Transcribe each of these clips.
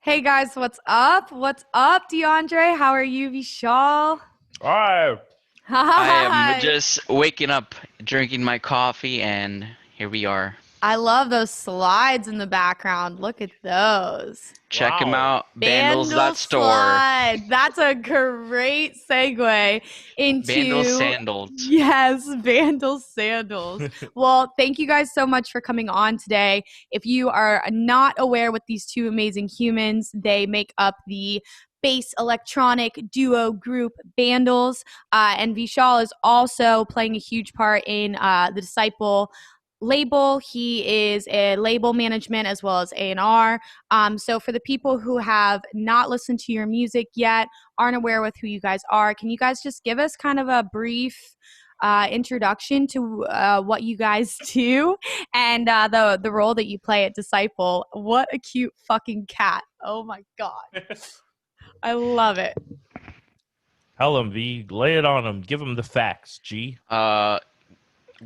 Hey guys, what's up? What's up, DeAndre? How are you, Vishal? Alright. I am Hi. just waking up, drinking my coffee, and here we are. I love those slides in the background. Look at those. Check them Wow. out, Bandle Bandlez.store. slide. That's a great segue Bandlez into, sandals. yes, Vandal sandals. Well, thank you guys so much for coming on today. If you are not aware with these two amazing humans, they make up the bass electronic duo group Bandles. And Vishal is also playing a huge part in the Disciple label. He is a label management as well as A&R. So for the people who have not listened to your music yet, aren't aware with who you guys are, can you guys just give us kind of a brief introduction to what you guys do and the role that you play at Disciple? What a cute fucking cat! Oh my god, I love it. Tell him, V. Lay it on him. Give him the facts, G. Uh,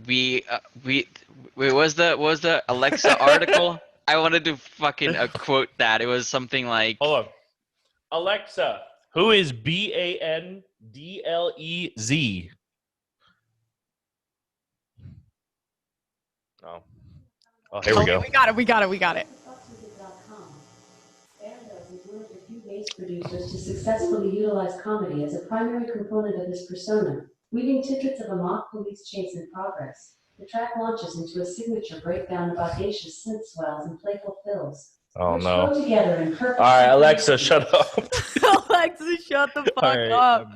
we wait. Was the Alexa article? I wanted to fucking quote that. It was something like, Hold on. Alexa, who is Bandlez? Oh. Oh, here we Okay, go. we got it. We got it. We got it. Bandlez is one of the few bass producers to successfully utilize comedy as a primary component of his persona, weaving tidbits of a mock police chase in progress. The track launches into a signature breakdown of audacious synth swells and playful fills, Oh, which no. flow together in perfect. All right, Alexa, shut up. Alexa, shut the fuck All right, up.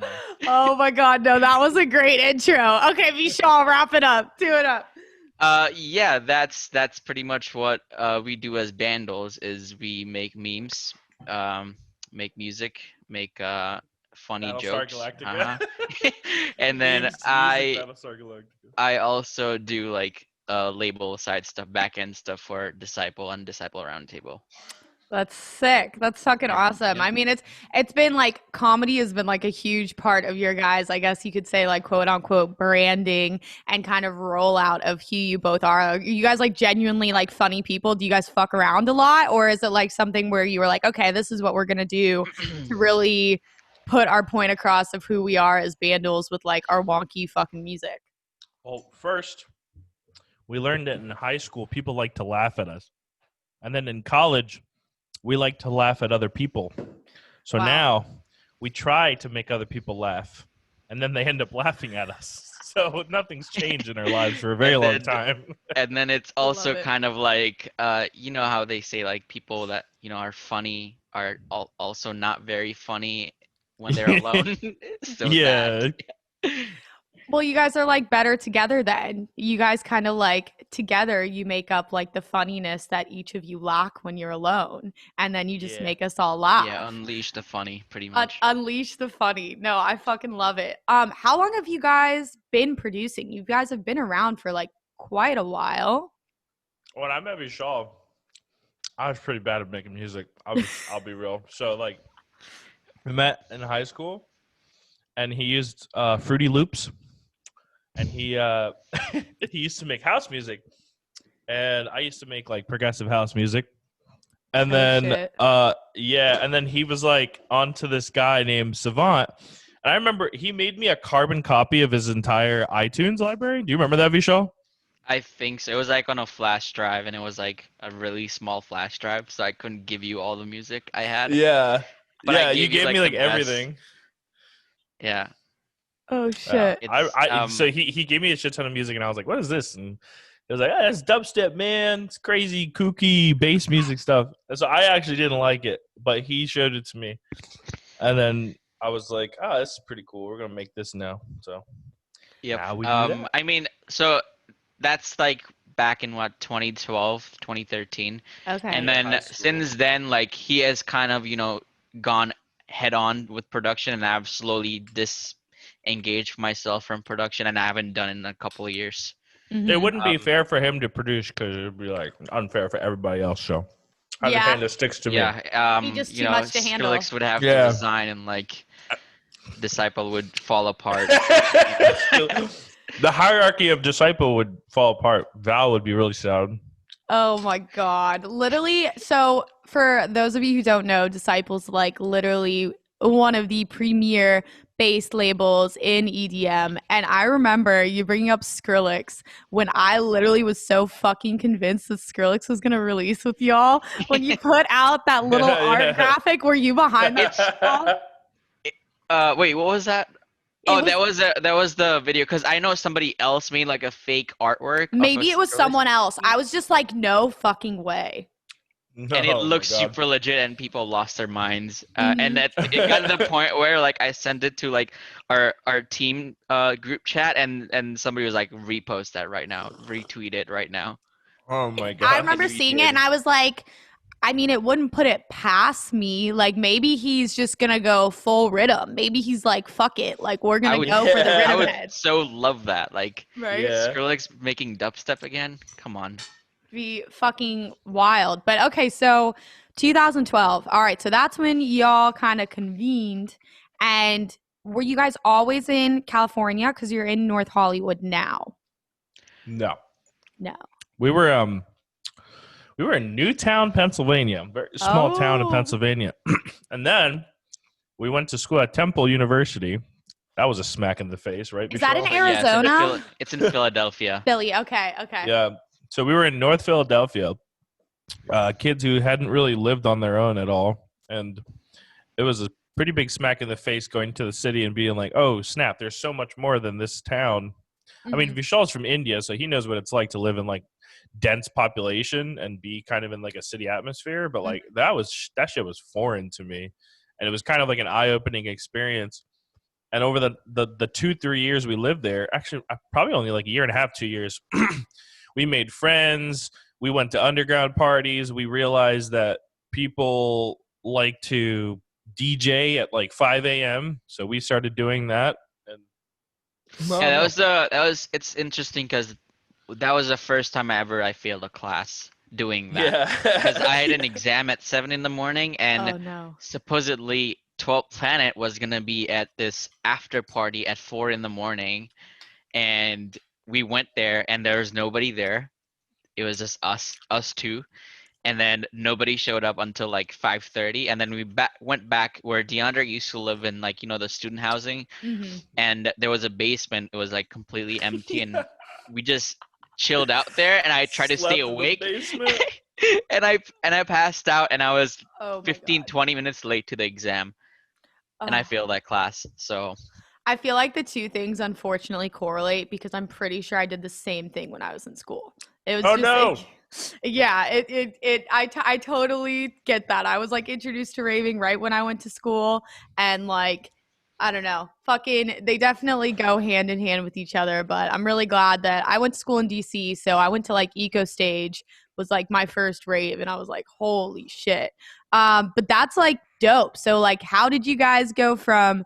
Oh my god, no, that was a great intro. Okay, Vishal, wrap it up. Do it up. yeah, that's pretty much what we do as Bandles. Is we make memes, make music, make funny Battlestar jokes. Galactica. And then Memes, music, I Battlestar Galactica. I also do like label side stuff, back end stuff for Disciple and Disciple Roundtable. That's sick. That's fucking awesome. Yeah. I mean, it's been like comedy has been like a huge part of your guys, I guess you could say, like quote unquote branding and kind of rollout of who you both are. Are you guys like genuinely like funny people? Do you guys fuck around a lot, or is it like something where you were like, okay, this is what we're gonna do to really put our point across of who we are as Bandles with like our wonky fucking music? Well, first, we learned that in high school, people like to laugh at us. And then in college, we like to laugh at other people. So Wow. now we try to make other people laugh, and then they end up laughing at us. So nothing's changed in our lives for a very long time. And then it's Love also it. kind of like, you know how they say like people that are funny are also not very funny when they're alone. So Yeah. Well, you guys are like better together then. You guys kind of like together, you make up like the funniness that each of you lack when you're alone. And then you just Yeah. make us all laugh. yeah, unleash the funny, pretty much. Unleash the funny. No, I fucking love it. How long have you guys been producing? You guys have been around for like quite a while. When I met Vishal, I was pretty bad at making music. I'll be real. So like, we met in high school, and he used Fruity Loops, and he he used to make house music, and I used to make like progressive house music. And Oh, then shit. and then he was like onto this guy named Savant. And I remember he made me a carbon copy of his entire iTunes library. Do you remember that, Vishal? I think so. It was like on a flash drive, and it was like a really small flash drive, so I couldn't give you all the music I had. Yeah. But I yeah, you gave you, gave like, me like the best. everything. Yeah. Oh, Yeah. shit. So he gave me a shit ton of music, and I was like, "What is this?" And he was like, "Oh, that's dubstep, man. It's crazy, kooky bass music stuff." And so I actually didn't like it, but he showed it to me, and then I was like, "Oh, this is pretty cool. We're gonna make this now." So Yep. now we do that. I mean, so that's like back in what, 2012, 2013. Okay. And Yeah, then high school. since then, like he has kind of, gone head on with production, and I've slowly disengaged myself from production, and I haven't done it in a couple of years. Mhm. It wouldn't be Um, fair for him to produce because it would be like unfair for everybody else. So I Yeah. understand it sticks to me. yeah, Be just too much to handle. Skrillex would have to Yeah. resign, and like Disciple would fall apart. The hierarchy of Disciple would fall apart. Val would be really sad. Oh my God. Literally. So, for those of you who don't know, Disciples like literally one of the premier bass labels in EDM. And I remember you bringing up Skrillex when I literally was so fucking convinced that Skrillex was going to release with y'all. When you put out that little art graphic, were you behind that shit, y'all? Wait, what was that? That was the video because I know somebody else made like a fake artwork. Maybe it was someone else. I was just like, no fucking way. No, And it oh my looked God. super legit, and people lost their minds. Mhm. And it got to the point where like I sent it to like our team group chat, and somebody was like, repost that right now, retweet it right now. Oh my God. I remember seeing it and I was like, I mean, it wouldn't put it past me. Like, maybe he's just gonna go full rhythm. Maybe he's like, fuck it. Like, we're gonna go for the Yeah. I rhythm would head. so love that. Like Right? Yeah. Skrillex making dubstep again. Come on. Be fucking wild. But okay, so 2012. All right, so that's when y'all kind of convened. And were you guys always in California? Because you're in North Hollywood now. No. No. We were in Newtown, Pennsylvania, very small town in Oh. Pennsylvania. And then we went to school at Temple University. That was a smack in the face, right? Is that in Vishal? Arizona? Yeah, it's in Philadelphia. Philly. Okay. Yeah. So we were in North Philadelphia. Kids who hadn't really lived on their own at all. And it was a pretty big smack in the face going to the city and being like, oh, snap, there's so much more than this town. I mean, Vishal's from India, so he knows what it's like to live in like dense population and be kind of in like a city atmosphere. But like that shit was foreign to me. And it was kind of like an eye-opening experience. And over the 2-3 years we lived there, actually probably only like a year and a half, 2 years, we made friends. We went to underground parties. We realized that people like to DJ at like 5 a.m. So we started doing that. And Yeah, it's interesting because that was the first time I failed a class doing that. yeah. Because I had an exam at 7 in the morning, and Oh no. supposedly 12 Planet was gonna be at this after party at 4 in the morning, and we went there, and there was nobody there. It was just us two, and then nobody showed up until like 5:30, and then we went back where DiAndre used to live in, like, you know, the student housing, and there was a basement. It was like completely empty, and we just chilled out there, and I tried to stay Slept in the awake. basement. and I passed out, and I was Oh my 15 God. 20 minutes late to the exam, and I Oh. failed that class. So I feel like the two things unfortunately correlate because I'm pretty sure I did the same thing when I was in school. It was Oh, just no. like, yeah, I totally get that. I was like introduced to raving right when I went to school, and like, I don't know, fucking, they definitely go hand in hand with each other. But I'm really glad that I went to school in DC, so I went to like Eco Stage was like my first rave, and I was like, holy shit. But that's like dope. So like, how did you guys go from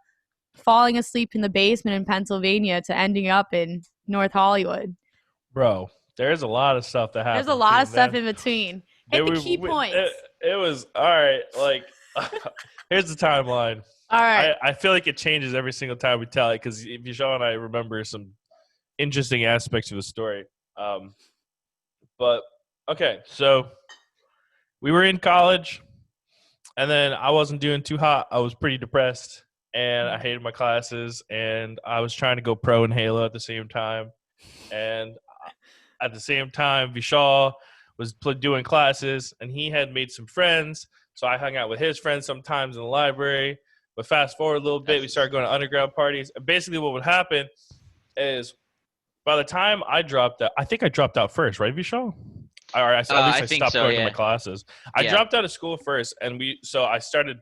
falling asleep in the basement in Pennsylvania to ending up in North Hollywood? Bro, there's a lot of stuff that happened. There's a lot of between stuff then. in between. Hit the key points. It was all right. Like, here's the timeline. All right. I feel like it changes every single time we tell it because Vishal and I remember some interesting aspects of the story. But okay, so we were in college, and then I wasn't doing too hot. I was pretty depressed, and I hated my classes, and I was trying to go pro in Halo at the same time. And at the same time, Vishal was doing classes, and he had made some friends. So I hung out with his friends sometimes in the library. But fast forward a little bit, we started going to underground parties. And basically what would happen is by the time I dropped out, I think I dropped out first, right, Vishal? At least I think stopped so, going to yeah. my classes. I Yeah. dropped out of school first, and so I started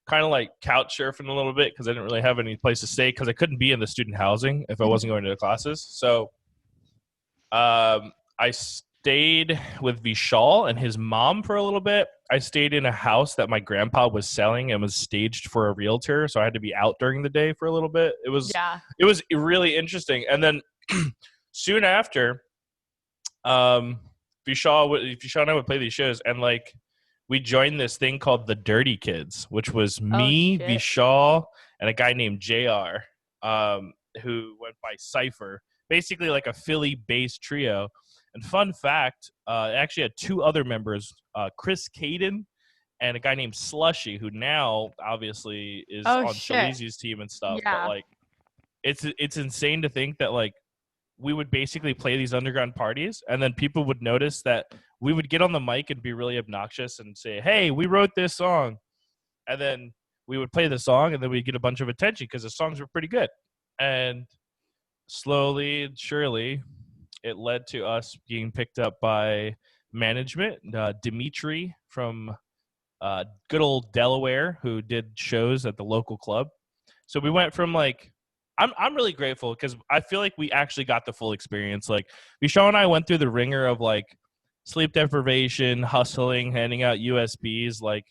kind of like couch surfing a little bit because I didn't really have any place to stay because I couldn't be in the student housing if I wasn't going to the classes. So I stayed with Vishal and his mom for a little bit. I stayed in a house that my grandpa was selling and was staged for a realtor, so I had to be out during the day for a little bit. It was really interesting. And then soon after, Vishal and I would play these shows, and like we joined this thing called the Dirty Kids, which was me, Vishal, and a guy named JR, who went by Cypher. Basically like a Philly-based trio. And fun fact, it actually had two other members, Chris Caden and a guy named Slushy, who now obviously is Oh, on shit. Shalizi's team and stuff. Yeah. But like, it's insane to think that like we would basically play these underground parties, and then people would notice that we would get on the mic and be really obnoxious and say, "Hey, we wrote this song," and then we would play the song, and then we'd get a bunch of attention because the songs were pretty good. And slowly and surely, it led to us being picked up by management. Dimitri from good old Delaware, who did shows at the local club. So we went from like, I'm really grateful because I feel like we actually got the full experience. Like Vishal and I went through the ringer of like sleep deprivation, hustling, handing out USBs. Like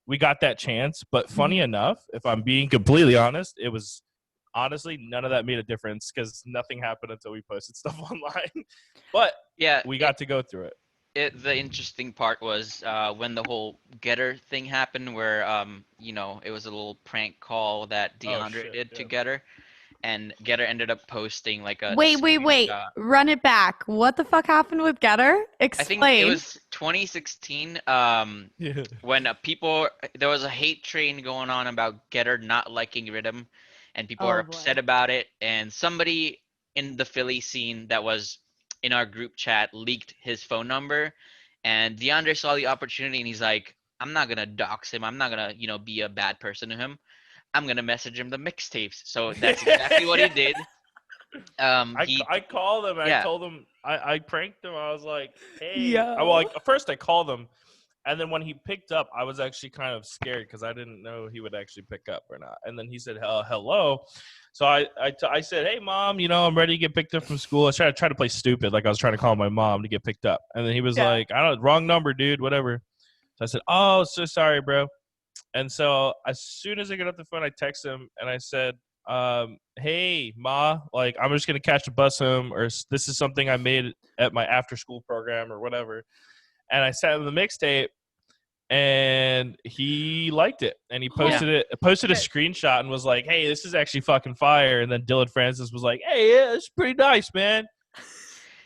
we got that chance. But funny enough, if I'm being completely honest, it was honestly none of that made a difference because nothing happened until we posted stuff online. But Yeah, we got to go through it. the interesting part was when the whole Getter thing happened, where it was a little prank call that DeAndre did to Getter, and Getter ended up posting like a Wait. screenshot. Run it back. What the fuck happened with Getter? Explain. I think it was 2016 when there was a hate train going on about Getter not liking Rhythm, and people Oh, are boy. upset about it, and somebody in the Philly scene that was in our group chat leaked his phone number, and DeAndre saw the opportunity and he's like, I'm not gonna dox him, I'm not gonna be a bad person to him, I'm gonna message him the mixtapes. So that's exactly what he did. I called him. Yeah. I told him I pranked him. I was like, "Hey." Yo. Well, like first I called him, and then when he picked up, I was actually kind of scared because I didn't know he would actually pick up or not. And then he said, "Hello." So I said, "Hey, Mom, I'm ready to get picked up from school." I was trying to play stupid, like I was trying to call my mom to get picked up. And then he was like, "I don't, wrong number, dude. Whatever." So I said, "Oh, so sorry, bro." And so as soon as I get off the phone, I text him and I said, "Hey, Ma, like I'm just gonna catch a bus home, or this is something I made at my after school program or whatever." And I sent him the mixtape, and he liked it, and he posted a screenshot and was like, "Hey, this is actually fucking fire." And then Dylan Francis was like, "Hey, yeah, it's pretty nice, man."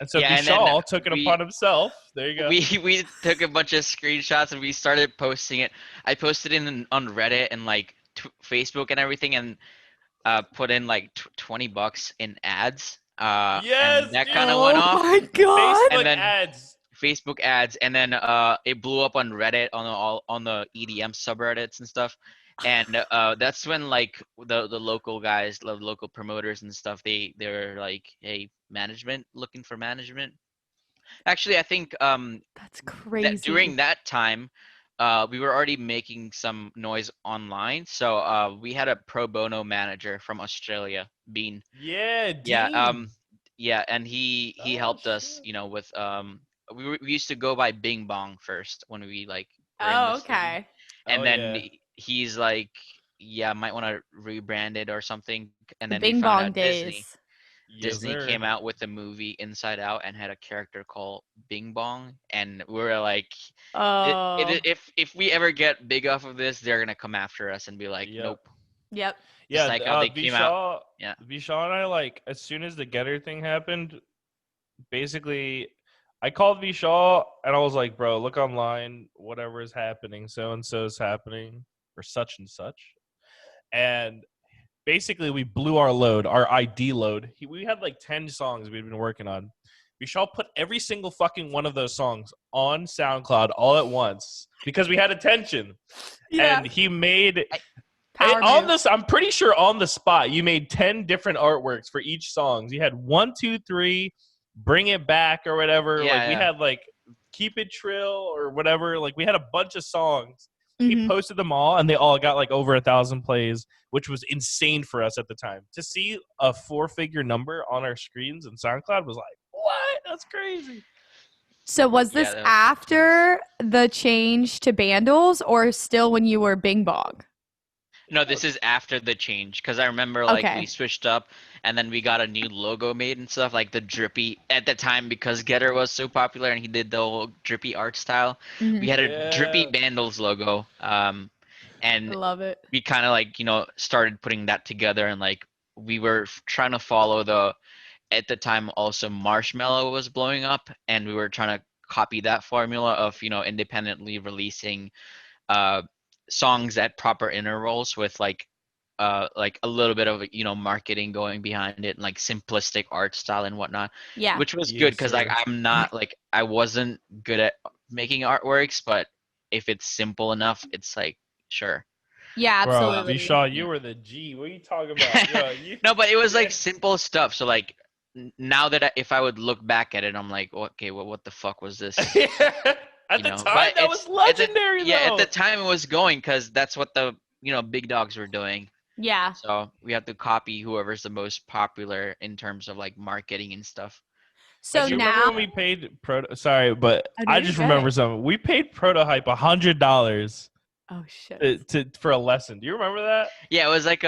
And so Vishal took it upon himself. There you go. We took a bunch of screenshots and we started posting it. I posted it on Reddit and like Facebook and everything, and put in like $20 in ads. Yes, and that dude. kind of went off. Oh my god! Facebook ads. Facebook ads, and then it blew up on Reddit on the EDM subreddits and stuff. And that's when like the local guys, the local promoters and stuff, they're like, "Hey, management, looking for management." Actually, I think That's crazy. during that time, we were already making some noise online. So we had a pro bono manager from Australia, Bean. Yeah, Dean. Yeah, and he helped us, with we used to go by Bing Bong first when we like were in the scene. Okay. And then he's like, "Yeah, might want to rebrand it or something." And then Bing we found Bong out days. Disney came out with a movie Inside Out and had a character called Bing Bong, and we were like, if we ever get big off of this, they're gonna come after us and be like, "Nope." Yep. Yeah, like how they came out. Yeah. Vishal and I, like, as soon as the Getter thing happened, basically, I called Vishal and I was like, "Bro, look online, whatever is happening, so and so is happening, or such and such." And basically, we blew our load, our ID load. We had like 10 songs we'd been working on. Vishal put every single fucking one of those songs on SoundCloud all at once because we had attention. Yeah. And he made Power on move. this. I'm pretty sure on the spot, you made 10 different artworks for each song. You had 1, 2, 3, Bring It Back or whatever. We had like Keep It Trill or whatever. Like we had a bunch of songs. He posted them all, and they all got like over 1,000 plays, which was insane for us at the time. To see a 4-figure number on our screens in SoundCloud was like, what? That's crazy. So was this after the change to Bandlez or still when you were Bing Bong? No, this is after the change, because I remember like we switched up and then we got a new logo made and stuff, like the drippy at the time, because Getter was so popular and he did the whole drippy art style. We had a drippy Bandlez logo, and I love it. we kind of like started putting that together, and like we were trying to follow the at the time also Marshmallow was blowing up, and we were trying to copy that formula of, you know, independently releasing songs at proper intervals with like a little bit of, you know, marketing going behind it, and like simplistic art style and whatnot, Yeah. which was good Yes, because like sir. I'm not like, I wasn't good at making artworks, but if it's simple enough, it's like sure. Yeah, Bro, absolutely. Vishal, you Yeah. were the G. What are you talking about? Yo, you, No, but it was like yeah. simple stuff. So like now that if I would look back at it, I'm like, okay, well, what the fuck was this? At You the know, time, but that was it's at the legendary, yeah, at the though. time it was going because that's what the, you know, big dogs were doing. Yeah. So we have to copy whoever's the most popular in terms of like marketing and stuff. So But you remember now, when we paid Proto? Sorry, but oh, no, I you're just remember good. something. We paid Protohype $100 Oh shit. to for a lesson. Do you remember that? Yeah, it was like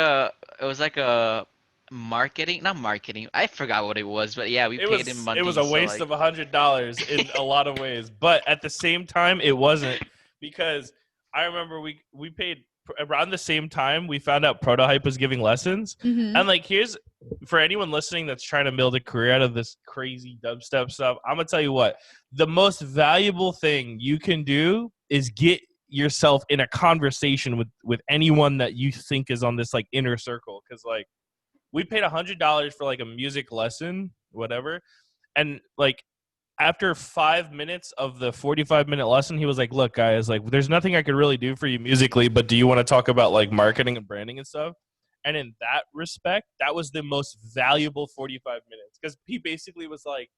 a marketing, not marketing. I forgot what it was, but yeah, we paid in It was money. a So waste like, of $100 in a lot of ways, but at the same time, it wasn't, because I remember we paid around the same time we found out Protohype was giving lessons, Mm-hmm. and like here's for anyone listening that's trying to build a career out of this crazy dubstep stuff. I'm gonna tell you what, the most valuable thing you can do is get yourself in a conversation with anyone that you think is on this like inner circle, because like we paid $100 for like a music lesson, whatever. And like after 5 minutes of the 45-minute lesson, he was like, look, guys, like there's nothing I could really do for you musically, but do you want to talk about like marketing and branding and stuff? And in that respect, that was the most valuable 45 minutes, because he basically was like,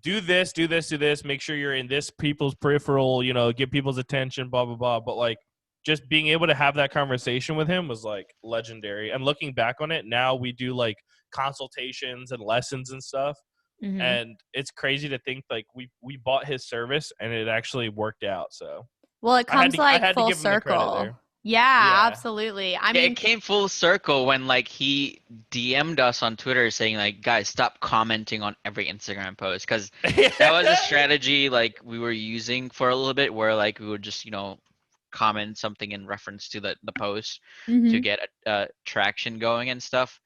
do this, do this, do this, make sure you're in this people's peripheral, you know, get people's attention, blah, blah, blah. But like just being able to have that conversation with him was like legendary. And looking back on it, now we do like consultations and lessons and stuff. Mm-hmm. And it's crazy to think like we bought his service and it actually worked out. So Well, it comes I like had to full give him the credit circle. there. Yeah, Yeah. absolutely. I yeah, mean, it came full circle when like he DM'd us on Twitter saying like, guys, stop commenting on every Instagram post, because that was a strategy like we were using for a little bit, where like we would just, you know, comment something in reference to the post mhm. to get traction going and stuff.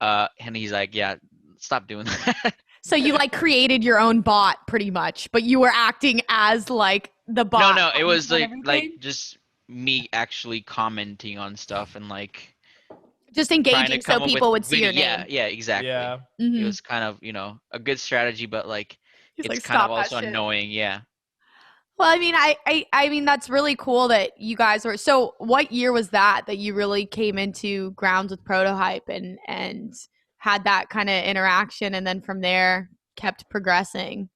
And he's like, yeah, stop doing that. So you like created your own bot pretty much, but you were acting as like the No, bot. no, it was on like everything? just me actually commenting on stuff and like Just trying to engaging so come up with people would see your yeah, name. yeah, exactly. Yeah. It Mhm. was kind of, you know, a good strategy, but like He's it's like, kind of stop that also shit. annoying. Yeah. Well, I mean, I mean, that's really cool that you guys were. So, what year was that you really came into grounds with Prototype and had that kind of interaction, and then from there kept progressing?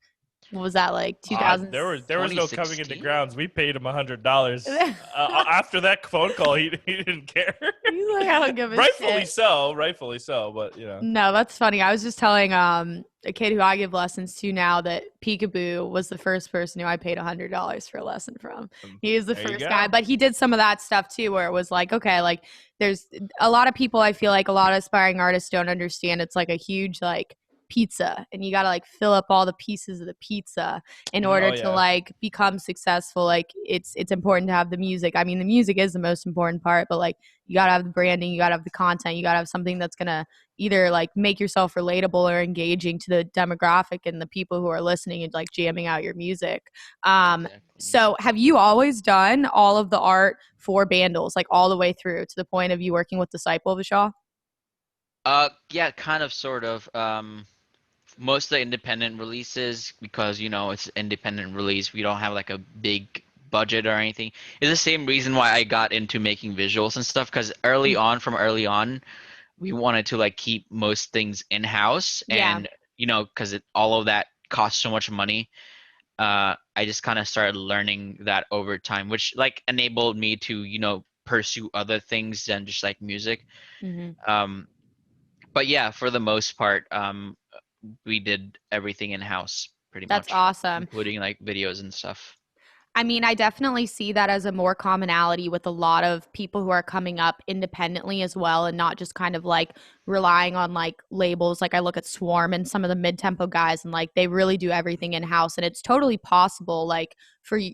What was that like? There was no coming into 2016? grounds. We paid him $100. After that phone call, he didn't care. He's like, I don't give a Rightfully shit. so, rightfully so. But you know, No, that's funny. I was just telling a kid who I give lessons to now that Peekaboo was the first person who I paid $100 for a lesson from. He is the there you first go. guy, but he did some of that stuff too, where it was like, okay, like there's a lot of people. I feel like a lot of aspiring artists don't understand. It's like a huge like pizza, and you got to like fill up all the pieces of the pizza in order Oh, to yeah. like become successful. Like it's important to have the music. I mean, the music is the most important part, but like you got to have the branding, you got to have the content, you got to have something that's gonna either like make yourself relatable or engaging to the demographic and the people who are listening and like jamming out your music. Exactly. So have you always done all of the art for Bandlez, like all the way through to the point of you working with Disciple Vishal? Yeah, kind of, sort of. Most of the independent releases, because you know it's independent release, we don't have like a big budget or anything. It's the same reason why I got into making visuals and stuff, because early on, we wanted to like keep most things in house, Yeah. and you know, because all of that costs so much money. I just kind of started learning that over time, which like enabled me to, you know, pursue other things than just like music. Mm-hmm. But yeah, for the most part, we did everything in house pretty That's much, awesome. including like videos and stuff. I mean, I definitely see that as a more commonality with a lot of people who are coming up independently as well, and not just kind of like relying on like labels. Like I look at Swarm and some of the mid-tempo guys, and like they really do everything in-house, and it's totally possible like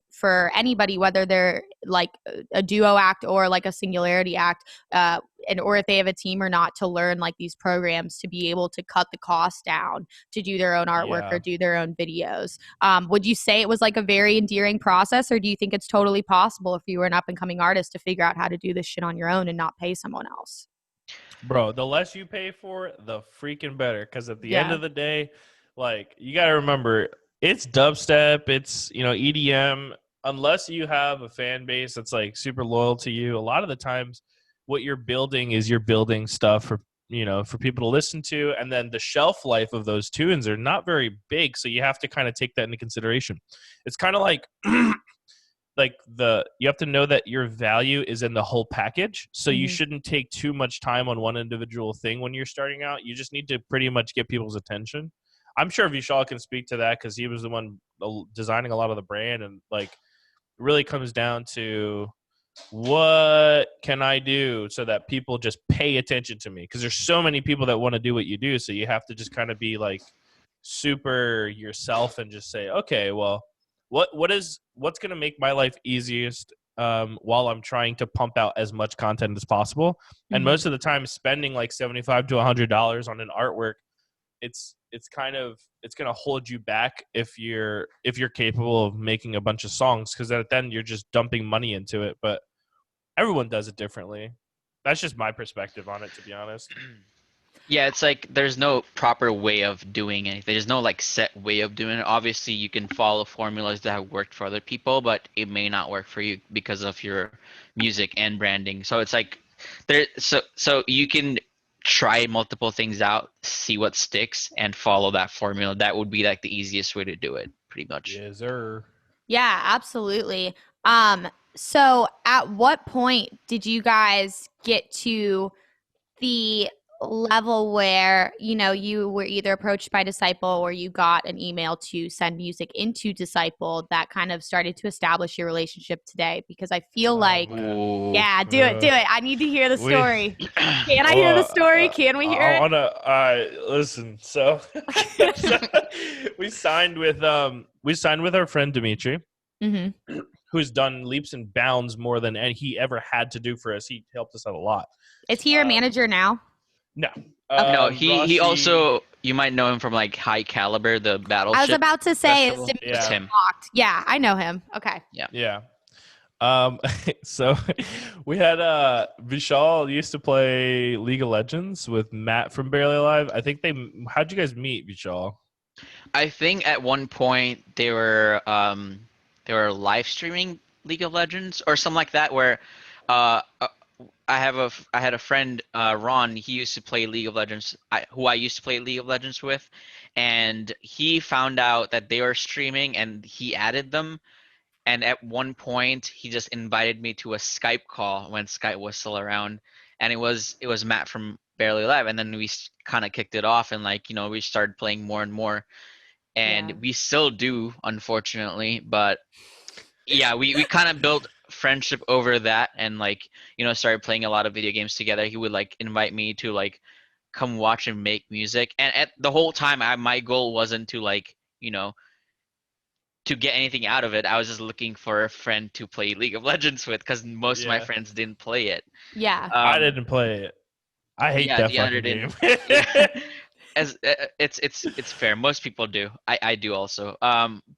for anybody, whether they're like a duo act or like a singularity act, and or if they have a team or not, to learn like these programs to be able to cut the cost down to do their own artwork or do their own videos. Would you say it was like a very endearing process, or do you think it's totally possible if you were an up and coming artist to figure out how to do this shit on your own and not pay someone else? Bro, the less you pay for it, the freaking better. Because at the end of the day, like, you got to remember, it's dubstep, it's, you know, EDM. Unless you have a fan base that's like super loyal to you, a lot of the times what you're building is you're building stuff for, you know, for people to listen to. And then the shelf life of those tunes are not very big. So you have to kind of take that into consideration. It's kind of like you have to know that your value is in the whole package. So you shouldn't take too much time on one individual thing when you're starting out. You just need to pretty much get people's attention. I'm sure Vishal can speak to that because he was the one designing a lot of the brand, and like it really comes down to what can I do so that people just pay attention to me, because there's so many people that want to do what you do. So you have to just kind of be like super yourself and just say, okay, well, what's going to make my life easiest while I'm trying to pump out as much content as possible. And most of the time spending like $75 to $100 on an artwork, it's going to hold you back if you're capable of making a bunch of songs, because then you're just dumping money into it. But everyone does it differently. That's just my perspective on it, to be honest. Yeah, it's like there's no proper way of doing anything. There's no like set way of doing it. Obviously, you can follow formulas that have worked for other people, but it may not work for you because of your music and branding. So it's like so you can try multiple things out, see what sticks, and follow that formula. That would be like the easiest way to do it, pretty much. Yes, sir. Yeah, absolutely. So at what point did you guys get to the level where, you know, you were either approached by Disciple or you got an email to send music into Disciple that kind of started to establish your relationship today? Because I feel like, yeah, do it. I need to hear the story. Can I hear the story? Can we hear it? I want to listen. So, we signed with our friend Dimitri, who's done leaps and bounds more than he ever had to do for us. He helped us out a lot. Is he your manager now? No. No, he also, you might know him from like High Caliber, the Battleship. I was about to say it's him. Yeah, I know him. Okay. Yeah. So we had Vishal used to play League of Legends with Matt from Barely Alive. I think how'd you guys meet, Vishal? I think at one point they were live streaming League of Legends or something like that, where I had a friend, Ron. He used to play League of Legends, who I used to play League of Legends with, and he found out that they were streaming, and he added them. And at one point, he just invited me to a Skype call when Skype was still around, and it was Matt from Barely Alive, and then we kind of kicked it off, and like, you know, we started playing more and more, and we still do, unfortunately, but yeah, we kind of built friendship over that, and like, you know, started playing a lot of video games together. He would like invite me to like come watch and make music, and at the whole time my goal wasn't to like, you know, to get anything out of it. I was just looking for a friend to play League of Legends with, because most of my friends didn't play it. Yeah. I didn't play it. I hate that fucking game. As it's fair. Most people do. I do also.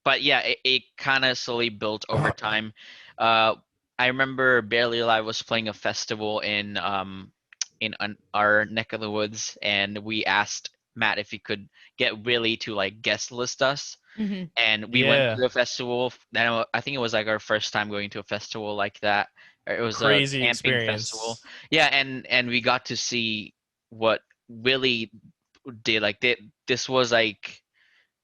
But yeah, it kind of slowly built over time. I remember Barely Alive was playing a festival in our neck of the woods, and we asked Matt if he could get Willie to like guest list us. And we went to a festival. I think it was like our first time going to a festival like that. It was crazy a camping experience. festival. Yeah, and we got to see what Willie did. Like this was like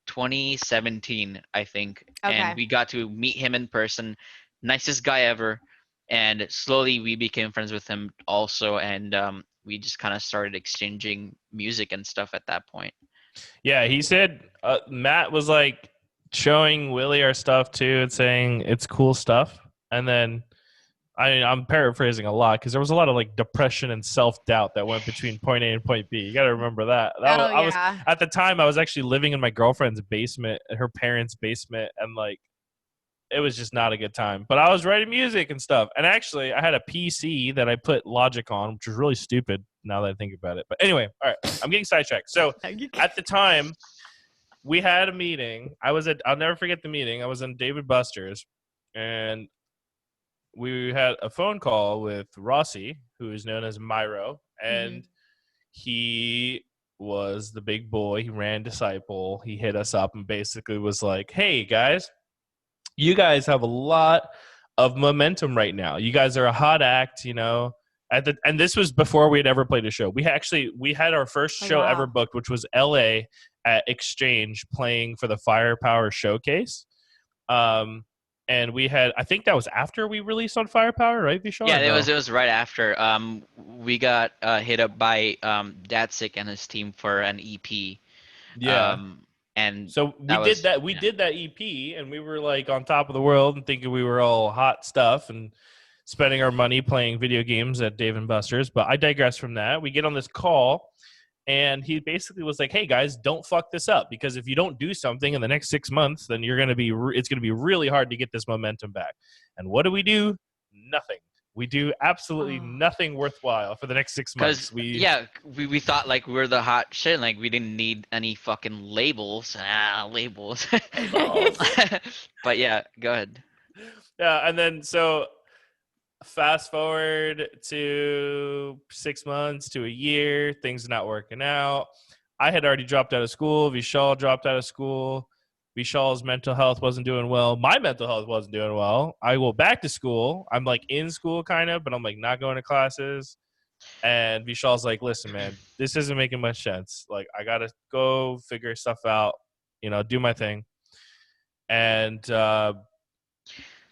2017, I think. Okay. And we got to meet him in person. Nicest guy ever. And slowly we became friends with him also, and we just kind of started exchanging music and stuff at that point. Yeah, he said Matt was like showing Willie our stuff too and saying it's cool stuff. And then I'm paraphrasing a lot because there was a lot of like depression and self-doubt that went between point A and point B. You got to remember that. I was yeah. at the time I was actually living in my girlfriend's basement, her parents' basement, and like it was just not a good time. But I was writing music and stuff. And actually, I had a PC that I put Logic on, which was really stupid now that I think about it. But anyway, all right, I'm getting sidetracked. So at the time, we had a meeting. I'll never forget the meeting. I was in David Buster's, and we had a phone call with Rossi, who is known as Myro, and he was the big boy. He ran Disciple. He hit us up and basically was like, hey, guys, you guys have a lot of momentum right now. You guys are a hot act, you know. And this was before we had ever played a show. We had our first show ever booked, which was LA at Exchange playing for the Firepower Showcase. And we had, I think that was after we released on Firepower, right, Vishal? Yeah, it was right after. We got hit up by Datsik and his team for an EP. Yeah. And so we did that EP, and we were like on top of the world and thinking we were all hot stuff and spending our money playing video games at Dave & Buster's. But I digress from that. We get on this call, and he basically was like, hey guys, don't fuck this up, because if you don't do something in the next 6 months, then it's going to be really hard to get this momentum back. And what do? Nothing. We do absolutely nothing worthwhile for the next 6 months. We thought like we were the hot shit, like we didn't need any fucking labels. Labels. But yeah, go ahead. Yeah, and then so fast forward to 6 months to a year, things not working out. I had already dropped out of school. Vishal dropped out of school. Vishal's mental health wasn't doing well. My mental health wasn't doing well. I go back to school. I'm like in school kind of, but I'm like not going to classes. And Vishal's like, listen, man, this isn't making much sense. Like, I got to go figure stuff out, you know, do my thing. And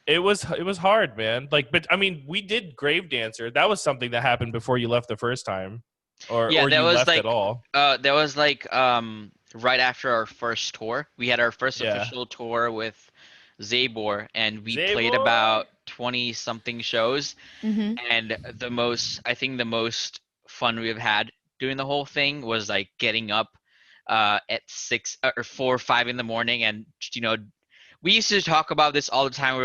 it was hard, man. Like, but I mean, we did Grave Dancer. That was something that happened before you left the first time. Or you left at all. That was like right after our first tour. We had our first official tour with Zabor, and we played about 20-something shows. And I think the most fun we've had doing the whole thing was like getting up at 6 or 4 or 5 in the morning, and you know, we used to talk about this all the time.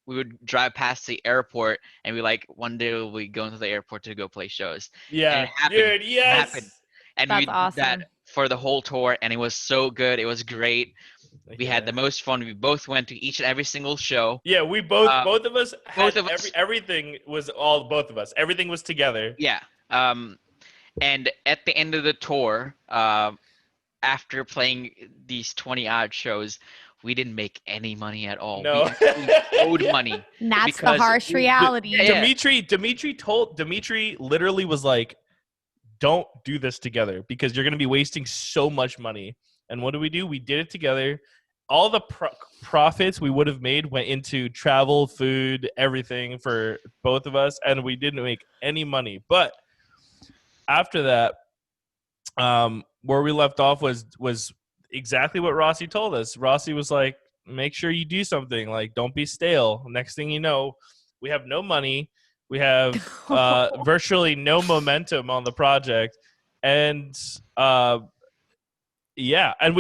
We would drive past the airport, and we like, one day we'll be going to the airport to go play shows. Yeah, and it happened. Dude, yes. It happened. And That's we did awesome. that for the whole tour, and it was so good. It was great. We had the most fun. We both went to each and every single show. Yeah, we both of us had everything was all both of us. Everything was together. Yeah. And at the end of the tour, after playing these 20-odd shows, we didn't make any money at all. No. We owed money. And that's the harsh reality. Dimitri literally was like, don't do this together because you're going to be wasting so much money. And what do? We did it together. All the profits we would have made went into travel, food, everything for both of us, and we didn't make any money. But after that, where we left off was exactly what Rossi told us. Rossi was like, make sure you do something. Like, don't be stale. Next thing you know, we have no money. We have virtually no momentum on the project. And yeah, and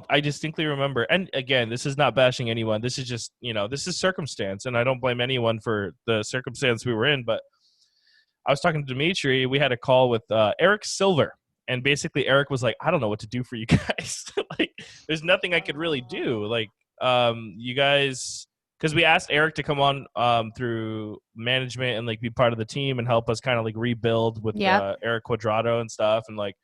I distinctly remember, and again, this is not bashing anyone. This is just, you know, this is circumstance, and I don't blame anyone for the circumstance we were in. But I was talking to Dimitri. We had a call with Eric Silver, and basically Eric was like, I don't know what to do for you guys. Like, there's nothing I could really do. Like, you guys, because we asked Eric to come on through management and like be part of the team and help us kind of like rebuild with Eric Quadrado and stuff, and like,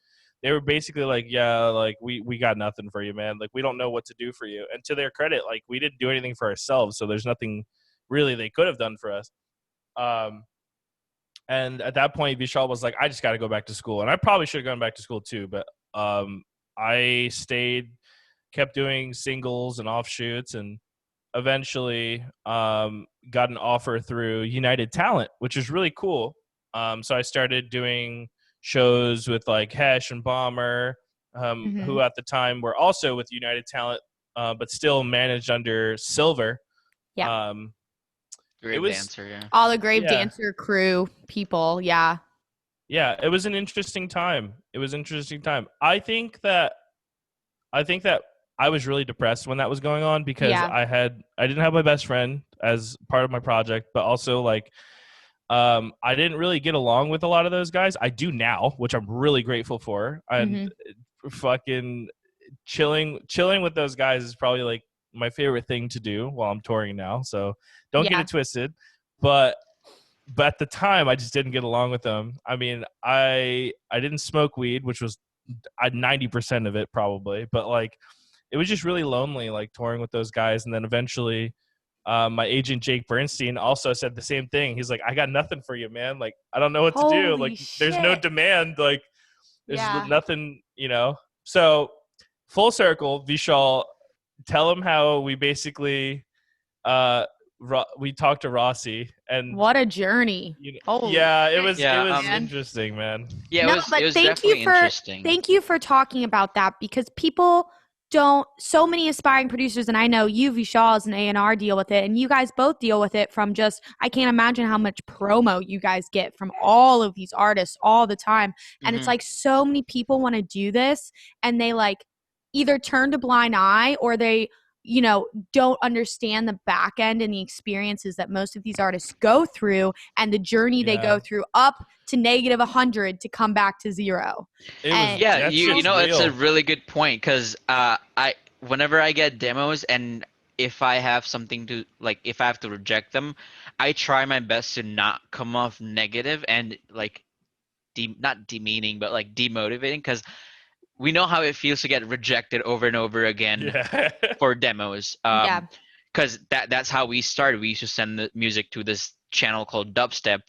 they were basically like, yeah, like we got nothing for you, man. Like, we don't know what to do for you. And to their credit, like, we didn't do anything for ourselves. So there's nothing really they could have done for us. And at that point, Vishal was like, I just got to go back to school. And I probably should have gone back to school too. But I stayed, kept doing singles and offshoots, and eventually got an offer through United Talent, which is really cool. So I started doing shows with like Hesh and Bomber, who at the time were also with United Talent, but still managed under Silver. Yeah. Grave was dancer, yeah. All the grave Yeah. dancer crew people. Yeah. yeah, it was an interesting time. It was an interesting time. I think that I was really depressed when that was going on because Yeah. I didn't have my best friend as part of my project, but also like I didn't really get along with a lot of those guys. I do now, which I'm really grateful for. And fucking chilling with those guys is probably like my favorite thing to do while I'm touring now. So don't get Yeah. it twisted. But at the time I just didn't get along with them. I mean, I didn't smoke weed, which was 90% of it probably, but like it was just really lonely like touring with those guys. And then eventually my agent Jake Bernstein also said the same thing. He's like, I got nothing for you, man. Like, I don't know what to do. Holy Like, there's no shit. demand. Like, there's Yeah. nothing, you know. So full circle, Vishal, tell him how we basically we talked to Rossi and What a journey. Holy yeah, it shit, was man. interesting, man. Yeah, No, it but was thank you definitely for interesting. talking about that, because people don't, so many aspiring producers, and I know you, Vishal, as an A&R, deal with it, and you guys both deal with it from just, I can't imagine how much promo you guys get from all of these artists all the time. And it's Mhm. like so many people want to do this, and they like either turn a blind eye, or they, you know, don't understand the back end and the experiences that most of these artists go through, and the journey they go through up to negative 100 to come back to 0. It was And Yeah, that you shit's know it's a real. really good point because I whenever I get demos and if I have something to like if I have to reject them, I try my best to not come off negative and like not demeaning but like demotivating because we know how it feels to get rejected over and over again Yeah. for demos. yeah, Because that's how we started. We used to send the music to this channel called Dubstep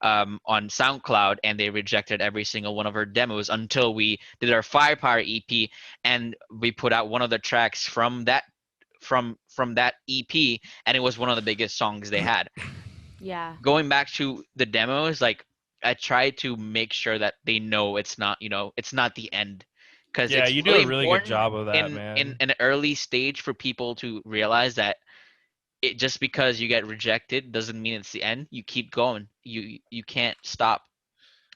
on SoundCloud, and they rejected every single one of our demos until we did our Firepower EP, and we put out one of the tracks from that EP, and it was one of the biggest songs they had. yeah, Going back to the demos, like I try to make sure that they know it's not, it's not the end, because Yeah, it's you do really a really good important job of that, in man. an early stage for people to realize that it just because you get rejected doesn't mean it's the end. You keep going. You can't stop.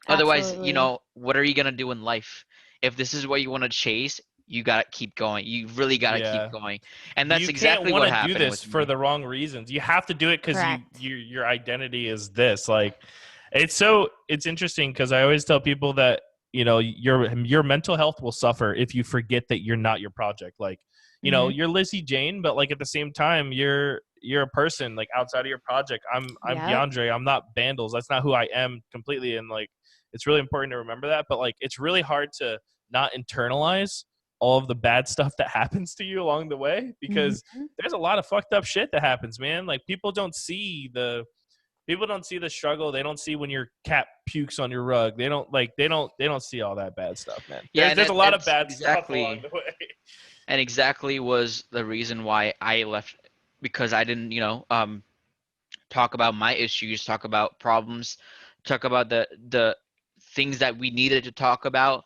Otherwise, absolutely. what are you gonna do in life? If this is what you want to chase, you gotta keep going. You really gotta keep Yeah. going. And that's You can't exactly want what to do happened this with for me. the wrong reasons. You have to do it because Correct. your identity is this. Like, it's interesting because I always tell people that your mental health will suffer if you forget that you're not your project. Like, Mhm. you're Lizzy Jane, but like at the same time, you're a person like outside of your project. I'm Yep. DiAndre. I'm not Bandlez. That's not who I am completely. And like, it's really important to remember that. But like, it's really hard to not internalize all of the bad stuff that happens to you along the way because Mhm. there's a lot of fucked up shit that happens, man. Like people don't see the struggle. They don't see when your cat pukes on your rug. They don't see all that bad stuff, man. Yeah, and There's a lot of that's bad stuff along exactly the way. and exactly was the reason why I left because I didn't, talk about my issues, talk about problems, talk about the things that we needed to talk about.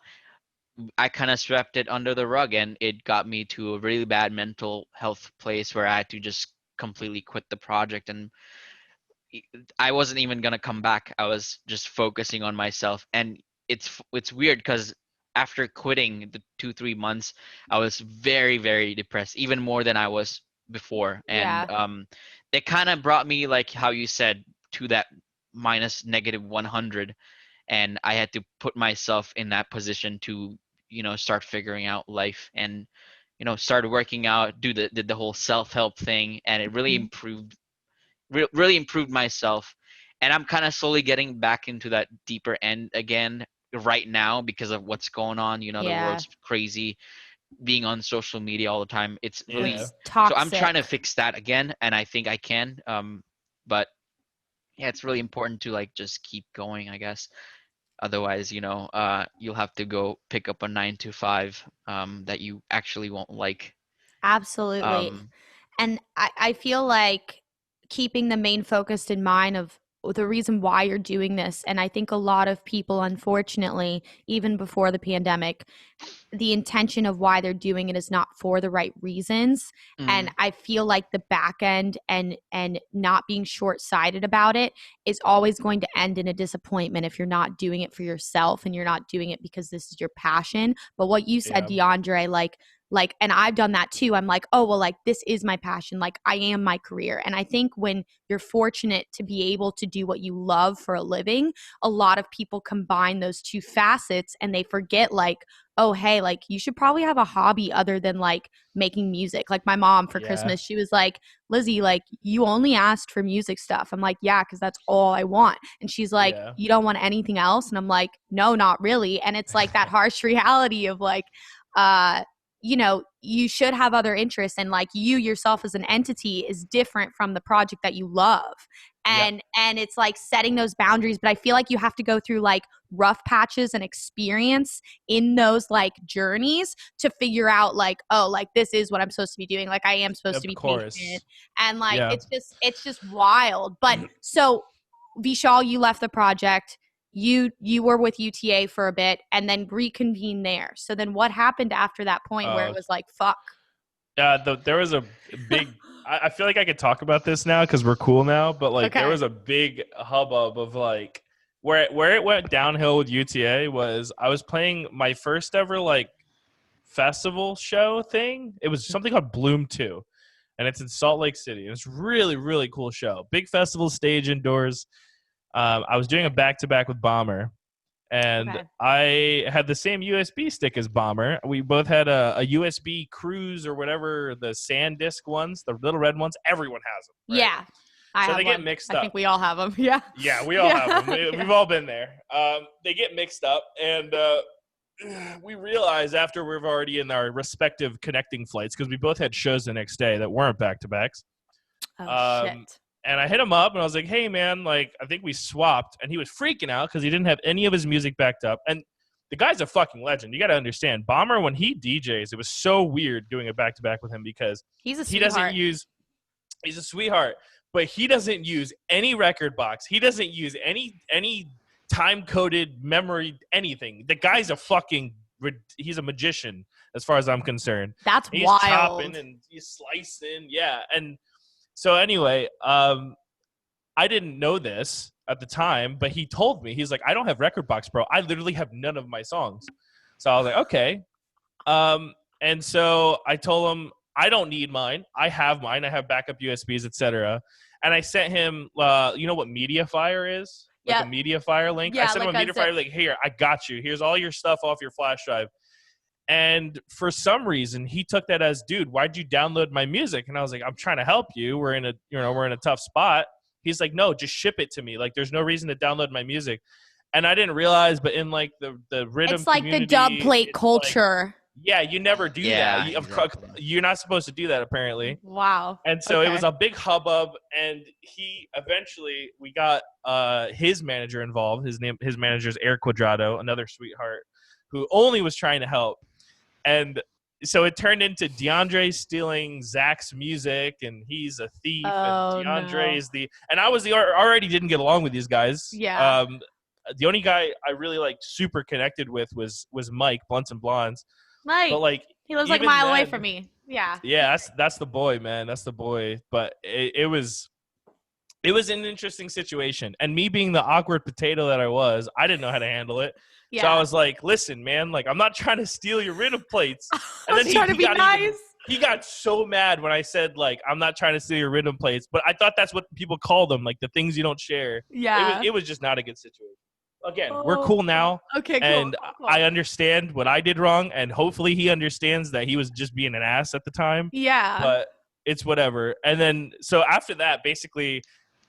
I kind of swept it under the rug, and it got me to a really bad mental health place where I had to just completely quit the project, and I wasn't even gonna come back. I was just focusing on myself, and it's weird because after quitting the 2 3 months, I was very very depressed, even more than I was before, and Yeah. it kind of brought me like how you said to that minus negative 100, and I had to put myself in that position to start figuring out life and start working out, did the whole self-help thing, and it really Mhm. improved really improved myself, and I'm kind of slowly getting back into that deeper end again right now because of what's going on. The Yeah. world's crazy, being on social media all the time, it's Yeah. really, It's so I'm trying to toxic. fix that again, and I think I can, but yeah, it's really important to like just keep going, I guess. Otherwise, you'll have to go pick up a 9 to 5 that you actually won't like. Absolutely. um And I feel like keeping the main focus in mind of the reason why you're doing this, and I think a lot of people, unfortunately, even before the pandemic, the intention of why they're doing it is not for the right reasons. And I feel like the back end and not being short-sighted about it is always going to end in a disappointment if you're not doing it for yourself and you're not doing it because this is your passion. But what you said, DiAndre, like, and I've done that too. I'm like, oh, well, like, this is my passion. Like, I am my career. And I think when you're fortunate to be able to do what you love for a living, a lot of people combine those two facets and they forget, like, oh, hey, like, you should probably have a hobby other than like making music. Like my mom for Christmas, she was like, Lizzy, like, you only asked for music stuff. I'm like, yeah, because that's all I want. And she's like, you don't want anything else? And I'm like, no, not really. And it's like that harsh reality of like, you know, you should have other interests, and like you yourself as an entity is different from the project that you love. And it's like setting those boundaries. But I feel like you have to go through like rough patches and experience in those like journeys to figure out like, oh, like this is what I'm supposed to be doing. Like I am supposed to be patient. And like it's just wild. But so Vishal, you left the project. You were with UTA for a bit and then reconvened there. So then what happened after that point where it was like, fuck? There was a big I feel like I could talk about this now because we're cool now, but like there was a big hubbub of like where it went downhill with UTA was I was playing my first ever like festival show thing. It was something called Bloom 2, and it's in Salt Lake City. It's really, really cool show. Big festival stage indoors. I was doing a back-to-back with Bomber, and I had the same USB stick as Bomber. We both had a USB Cruise or whatever, the SanDisk ones, the little red ones. Everyone has them. Right? Yeah. So they get mixed up. I think we all have them. Yeah. Yeah, we all have them. We've all been there. They get mixed up, and we realize after we're already in our respective connecting flights, because we both had shows the next day that weren't back-to-backs. Oh, shit. And I hit him up, and I was like, hey, man, like, I think we swapped. And he was freaking out because he didn't have any of his music backed up. And the guy's a fucking legend. You got to understand. Bomber, when he DJs, it was so weird doing a back-to-back with him because he's a sweetheart. he's a sweetheart, but he doesn't use any record box. He doesn't use any time-coded memory, anything. The guy's he's a magician as far as I'm concerned. That's he's wild. Chopping and he's slicing. Yeah. And so anyway, I didn't know this at the time, but he told me, he's like, I don't have record box, bro. I literally have none of my songs. So I was like, okay. And so I told him, I don't need mine. I have mine. I have backup USBs, etc. And I sent him, you know what MediaFire is? Like a MediaFire link. I sent him a MediaFire link. Here, I got you. Here's all your stuff off your flash drive. And for some reason, he took that as, dude, why'd you download my music? And I was like, I'm trying to help you. We're in a tough spot. He's like, no, just ship it to me. Like, there's no reason to download my music. And I didn't realize, but in like the rhythm, it's like the dub plate culture. Like, you never do that. Exactly. You're not supposed to do that, apparently. Wow. And so it was a big hubbub. And we got his manager involved. His manager's Eric Quadrado, another sweetheart, who only was trying to help. And so it turned into DiAndre stealing Zach's music, and he's a thief. Oh, and DiAndre is and I was already didn't get along with these guys. Yeah. The only guy I really like super connected with was Mike, Blunts and Blondes. Mike. But like he lives like a mile away from me. Yeah. Yeah, that's the boy, man. That's the boy. But it was an interesting situation. And me being the awkward potato that I was, I didn't know how to handle it. Yeah. So I was like, listen, man, like, I'm not trying to steal your rhythm plates. And then trying to be nice. He got so mad when I said, like, I'm not trying to steal your rhythm plates. But I thought that's what people call them, like the things you don't share. Yeah. It was just not a good situation. Again, we're cool now. Okay, cool. And cool. I understand what I did wrong. And hopefully he understands that he was just being an ass at the time. Yeah. But it's whatever. And then, so after that, basically,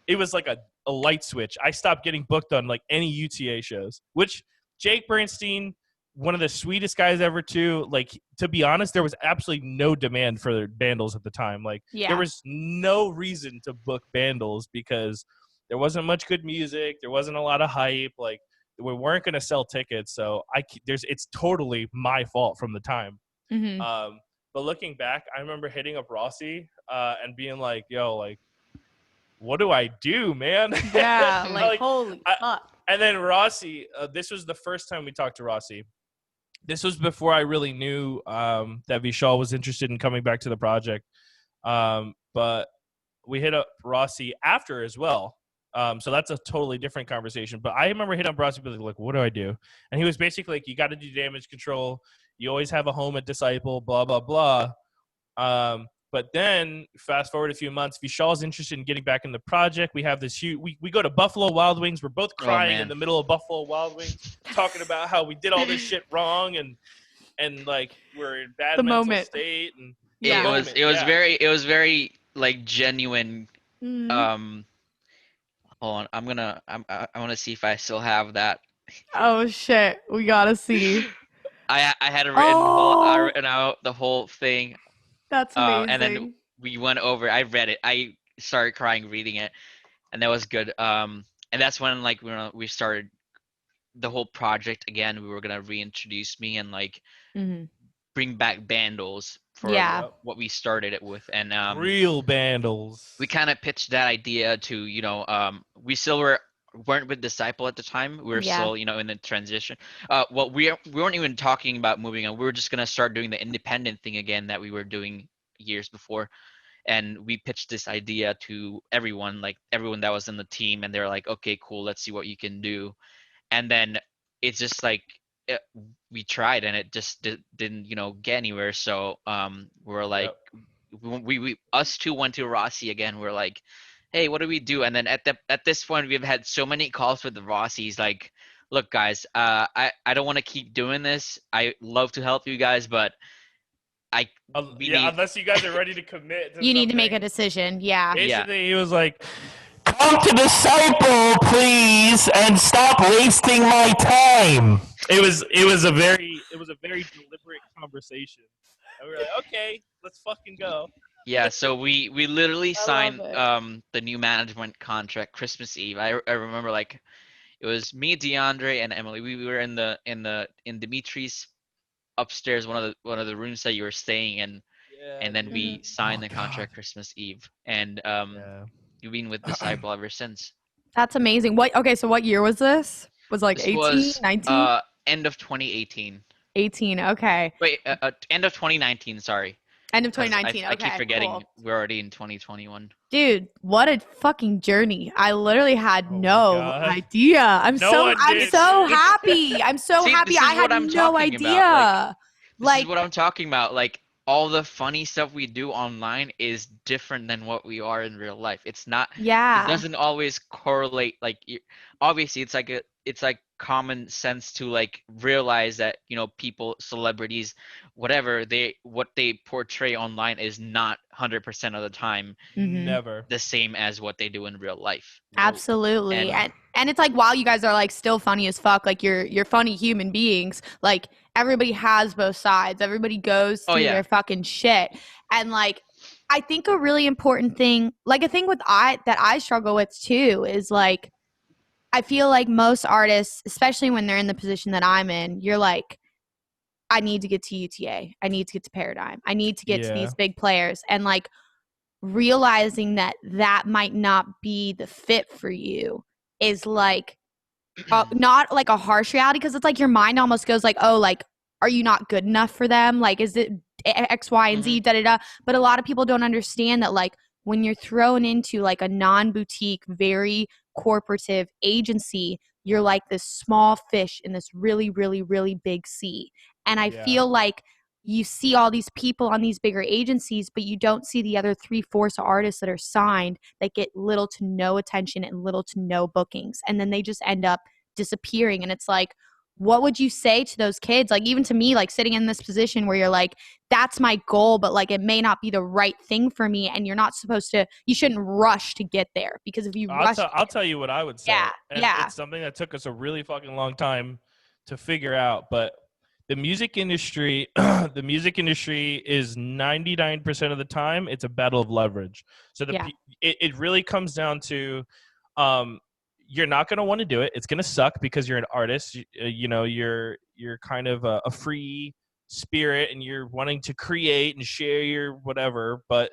it was like a light switch. I stopped getting booked on, like, any UTA shows, which Jake Bernstein, one of the sweetest guys ever too. Like, to be honest, there was absolutely no demand for Bandlez at the time. Like, there was no reason to book Bandlez because there wasn't much good music. There wasn't a lot of hype. Like, we weren't going to sell tickets. So it's totally my fault from the time. Mm-hmm. But looking back, I remember hitting up Rossi and being like, yo, like, what do I do, man? Yeah, like holy I- fuck. And then Rossi, this was the first time we talked to Rossi. This was before I really knew that Vishal was interested in coming back to the project. But we hit up Rossi after as well. So that's a totally different conversation. But I remember hitting up Rossi, like, what do I do? And he was basically like, you got to do damage control. You always have a home at Disciple, blah, blah, blah. But then fast forward a few months, Vishal's interested in getting back in the project. We have this huge, we go to Buffalo Wild Wings. We're both crying in the middle of Buffalo Wild Wings, talking about how we did all this shit wrong and like we're in bad mental state. And it was very like genuine. Mm-hmm. Hold on, I want to see if I still have that. Oh shit, we gotta see. I had it written out the whole thing. That's amazing. And then we went over. I read it. I started crying reading it, and that was good. And that's when like we started the whole project again. We were gonna reintroduce me and like bring back Bandlez for what we started it with, and real Bandlez. We kind of pitched that idea to we still weren't with Disciple at the time. We were still in the transition. Well, we weren't even talking about moving on. We were just gonna start doing the independent thing again that we were doing years before, and we pitched this idea to everyone that was in the team, and they were like, okay, cool, let's see what you can do. And then it's just like we tried and it just didn't get anywhere. So we're like, we us two went to Rossi again. We're like, hey, what do we do? And then at this point, we've had so many calls with the Rossi's like, look, guys, I don't want to keep doing this. I love to help you guys, but unless you guys are ready to commit to you need to make a decision. Basically, he was like, come to Disciple, please, and stop wasting my time. It was a very deliberate conversation. And we were like, okay, let's fucking go. Yeah, so we literally signed the new management contract Christmas Eve. I remember like it was me, DiAndre, and Emily. We were in Dimitri's upstairs, one of the rooms that you were staying in, and then we signed the contract Christmas Eve, and you've been with Disciple ever since. That's amazing. So what year was this? Was like 18, 19? End of 2018. 18, okay. Wait, end of 2019, sorry. End of 2019, I keep forgetting we're already in 2021. Dude, what a fucking journey. I literally had no idea. I'm so happy. I'm so happy. I had no idea. This is what I'm talking about. Like, all the funny stuff we do online is different than what we are in real life. It's not. Yeah. It doesn't always correlate. Like, obviously, it's like common sense to like realize that people, celebrities, whatever what they portray online is not 100% of the time never the same as what they do in real life. Absolutely. And it's like, while you guys are like still funny as fuck, like you're funny human beings, like everybody has both sides. Everybody goes through their fucking shit. And like, I think a really important thing, like a thing that I struggle with too, is like, I feel like most artists, especially when they're in the position that I'm in, you're like, I need to get to UTA. I need to get to Paradigm. I need to get to these big players. And like realizing that might not be the fit for you is like not like a harsh reality, because it's like your mind almost goes like, oh, like, are you not good enough for them? Like, is it X, Y, and Z, da-da-da? But a lot of people don't understand that like when you're thrown into like a non-boutique, very corporative agency, you're like this small fish in this really, really, really big sea. And I feel like you see all these people on these bigger agencies, but you don't see the other 3/4 of artists that are signed that get little to no attention and little to no bookings. And then they just end up disappearing. And it's like, what would you say to those kids? Like, even to me, like sitting in this position where you're like, that's my goal, but like it may not be the right thing for me. And you shouldn't rush to get there, because if you rush, I'll tell you what I would say. It's something that took us a really fucking long time to figure out. But the music industry, is 99% of the time, it's a battle of leverage. So it really comes down to, you're not going to want to do it. It's going to suck because you're an artist. You're kind of a free spirit and you're wanting to create and share your whatever. But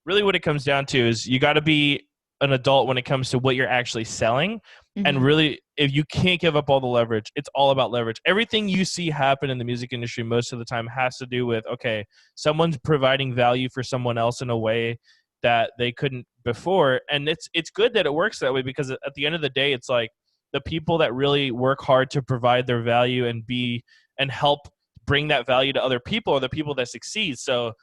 really what it comes down to is you got to be an adult when it comes to what you're actually selling. And Mhm. really, if you can't give up all the leverage, it's all about leverage. Everything you see happen in the music industry most of the time has to do with, okay, someone's providing value for someone else in a way that they couldn't before. And it's good that it works that way, because at the end of the day, it's like the people that really work hard to provide their value and help bring that value to other people are the people that succeed. So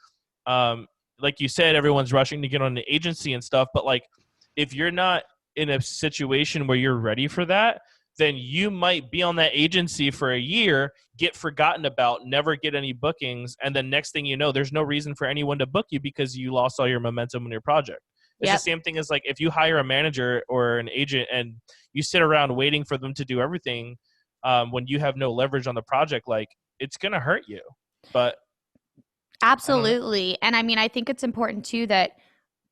like you said, everyone's rushing to get on an agency and stuff, but like if you're not in a situation where you're ready for that, then you might be on that agency for a year, get forgotten about, never get any bookings, and then next thing you know, there's no reason for anyone to book you because you lost all your momentum in your project. It's the Yep. same thing as like if you hire a manager or an agent and you sit around waiting for them to do everything when you have no leverage on the project, like it's gonna hurt you. But Absolutely. And I mean, I think it's important too that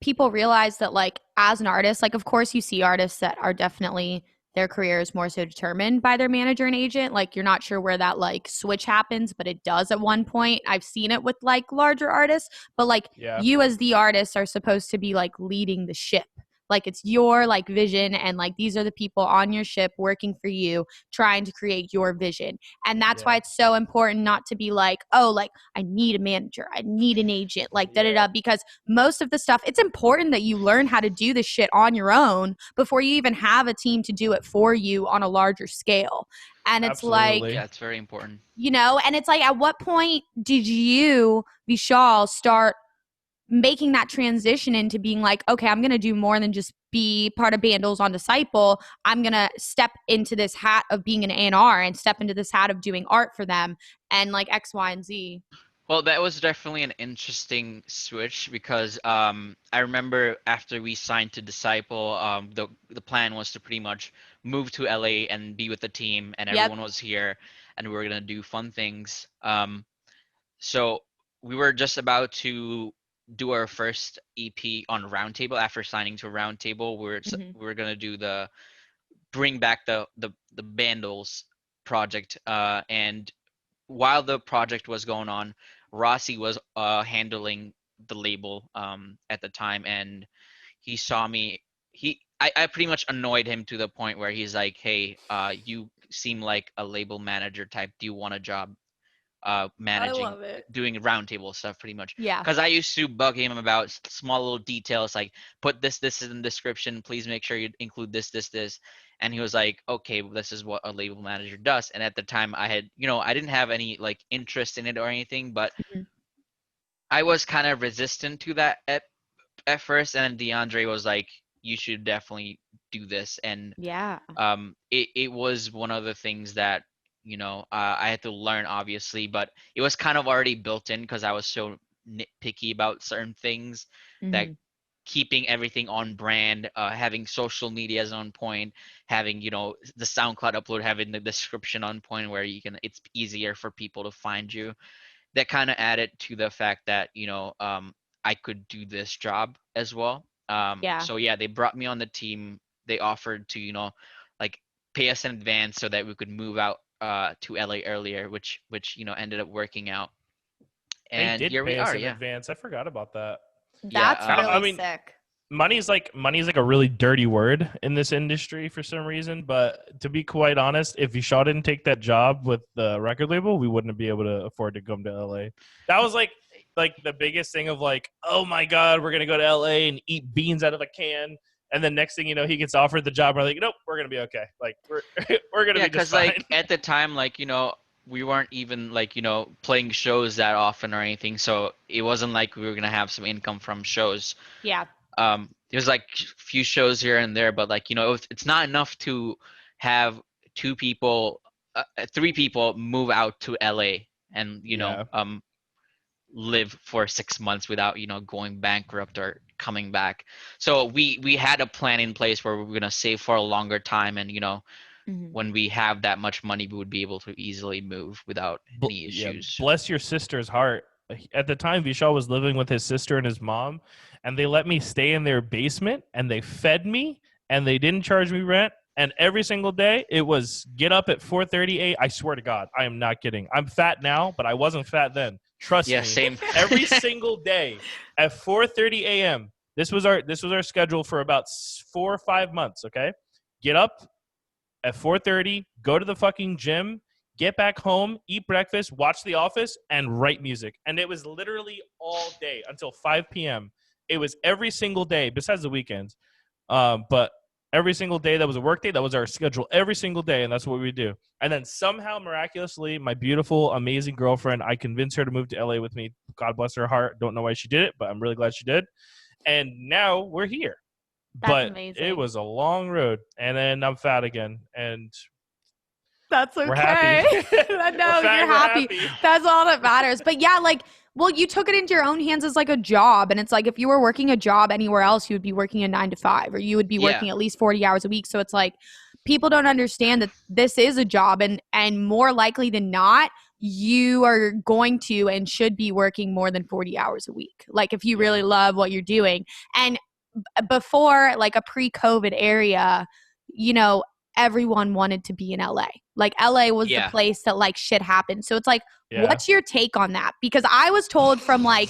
people realize that, like, as an artist, like, of course, you see artists that are definitely their career is more so determined by their manager and agent. Like, you're not sure where that like switch happens, but it does at one point. I've seen it with like larger artists, but like yeah, you as the artist are supposed to be like leading the ship. Like, it's your like vision, and like these are the people on your ship working for you, trying to create your vision. And that's why Yeah. it's so important not to be like, oh, like I need a manager, I need an agent, like da da da. Because most of the stuff, it's important that you learn how to do this shit on your own before you even have a team to do it for you on a larger scale. And it's like, Absolutely. Yeah, it's very important. you know, and it's like, at what point did you, Vishal, start making that transition into being like, okay, I'm going to do more than just be part of Bandlez on Disciple. I'm going to step into this hat of being an A&R and step into this hat of doing art for them and like X, Y, and Z. Well, that was definitely an interesting switch because I remember after we signed to Disciple, the plan was to pretty much move to LA and be with the team, and Yep. everyone was here, and we were gonna do fun things. So we were just about to do our first EP on Roundtable. After signing to Roundtable, we were gonna do bring back the Bandlez project, and while the project was going on, Rossi was handling the label at the time, and he saw me. I pretty much annoyed him to the point where he's like, "Hey, you seem like a label manager type. Do you want a job managing, doing roundtable stuff, pretty much?" Yeah. Because I used to bug him about small little details like, put this in the description. Please make sure you include this. And he was like, okay, well, this is what a label manager does. And at the time I had, I didn't have any like interest in it or anything, but I was kind of resistant to that at first. And then DiAndre was like, you should definitely do this. And Yeah. it was one of the things that, I had to learn, obviously, but it was kind of already built in because I was so nitpicky about certain things that keeping everything on brand, having social medias on point, having, the SoundCloud upload, having the description on point where it's easier for people to find you. That kind of added to the fact that, I could do this job as well. Yeah. So yeah, they brought me on the team. They offered to, like pay us in advance so that we could move out to LA earlier, which ended up working out. And they did here we pay us are. in Yeah. advance. I forgot about that. That's Yeah, really I mean, sick. Money's like a really dirty word in this industry for some reason. But to be quite honest, if Vishal didn't take that job with the record label, we wouldn't be able to afford to come to LA. That was like the biggest thing of like, oh my God, we're gonna go to LA and eat beans out of a can. And then next thing you know, he gets offered the job. We're like, nope, we're gonna be okay. Like we're gonna be just fine. like at the time, like we weren't even like playing shows that often or anything, so it wasn't like we were gonna have some income from shows. Yeah. There's like few shows here and there, but like it's not enough to have three people move out to LA and live for 6 months without going bankrupt or coming back. So we had a plan in place where we were gonna save for a longer time, and when we have that much money, we would be able to easily move without any issues. Bless your sister's heart. At the time, Vishal was living with his sister and his mom, and they let me stay in their basement, and they fed me, and they didn't charge me rent. And every single day, it was get up at 4:30 a.m. I swear to God, I am not kidding. I'm fat now, but I wasn't fat then. Trust me. Same. Every single day at 4:30 a.m., This was our schedule for about 4 or 5 months. Okay, get up at 4:30, go to the fucking gym, get back home, eat breakfast, watch The Office, and write music. And it was literally all day until 5 p.m. It was every single day, besides the weekends. But every single day that was a work day, that was our schedule every single day, and that's what we do. And then somehow, miraculously, my beautiful, amazing girlfriend, I convinced her to move to LA with me. God bless her heart. Don't know why she did it, but I'm really glad she did. And now we're here. That's but amazing. It was a long road, and then I'm fat again, and that's okay. we're happy. I know, you're happy. That's all that matters. But yeah, like, well, you took it into your own hands as like a job. And it's like, if you were working a job anywhere else, you would be working a 9 to 5, or you would be working at least 40 hours a week. So it's like, people don't understand that this is a job, and more likely than not, you are going to and should be working more than 40 hours a week. Like, if you really love what you're doing. And before, like, a pre-COVID area, you know, everyone wanted to be in LA. Like, LA was the place that like shit happened. So it's like, what's your take on that? Because I was told from like,